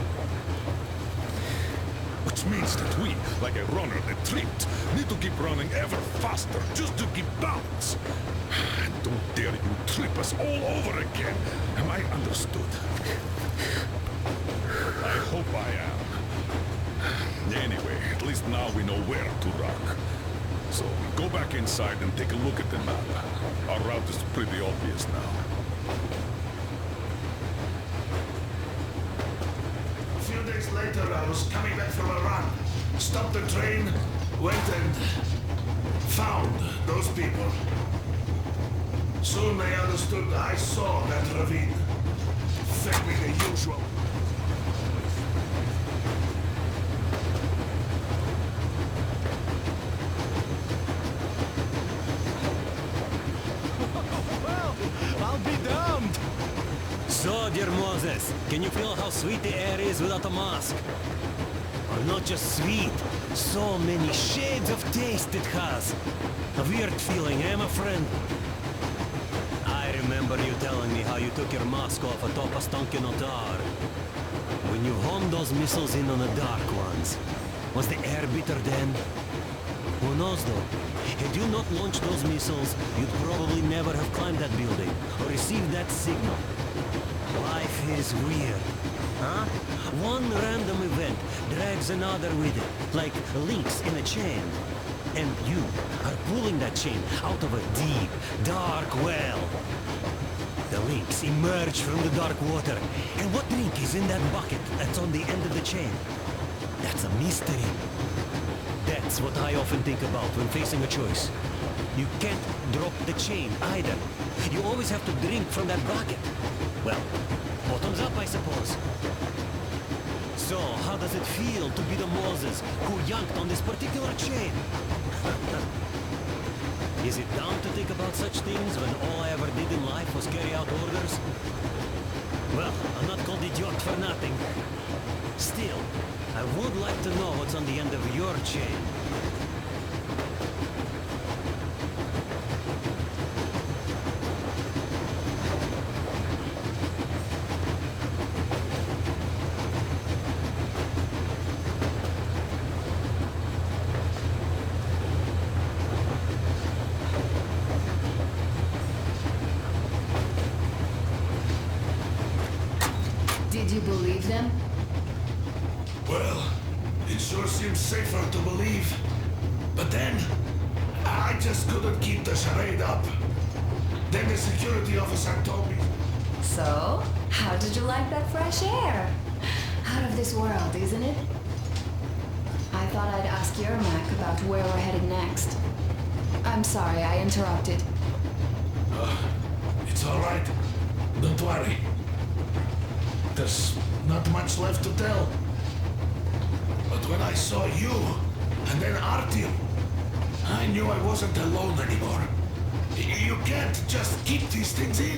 Which means that we, like a runner that tripped, need to keep running ever faster just to keep balance. And don't dare you trip us all over again. Am I understood? I hope I am. Anyway, at least now we know where to rock. So, go back inside and take a look at the map. Our route is pretty obvious now. A few days later, I was coming back from a run. Stopped the train, went and found those people. Soon they understood I saw that ravine. Fed me the usual. So, dear Moses, can you feel how sweet the air is without a mask? Or not just sweet, so many shades of taste it has. A weird feeling, eh, my friend? I remember you telling me how you took your mask off atop a stunking Otar. When you homed those missiles in on the dark ones, was the air bitter then? Who knows though? Had you not launched those missiles, you'd probably never have climbed that building, or received that signal. Life is weird, huh? One random event drags another with it, like links in a chain. And you are pulling that chain out of a deep, dark well. The links emerge from the dark water. And what link is in that bucket that's on the end of the chain? That's a mystery. That's what I often think about when facing a choice. You can't drop the chain either. You always have to drink from that bucket. Well, bottoms up, I suppose. So, how does it feel to be the Moses who yanked on this particular chain? Is it dumb to think about such things when all I ever did in life was carry out orders? Well, I'm not called idiot for nothing. Still, I would like to know what's on the end of your chain. Did you believe them? Well, it sure seems safer to believe. But then, I just couldn't keep the charade up. Then the security officer told me. So, how did you like that fresh air? Out of this world, isn't it? I thought I'd ask your Mac about where we're headed next. I'm sorry I interrupted. It's all right. Don't worry. There's not much left to tell. But when I saw you, and then Artyom, I knew I wasn't alone anymore. You can't just keep these things in.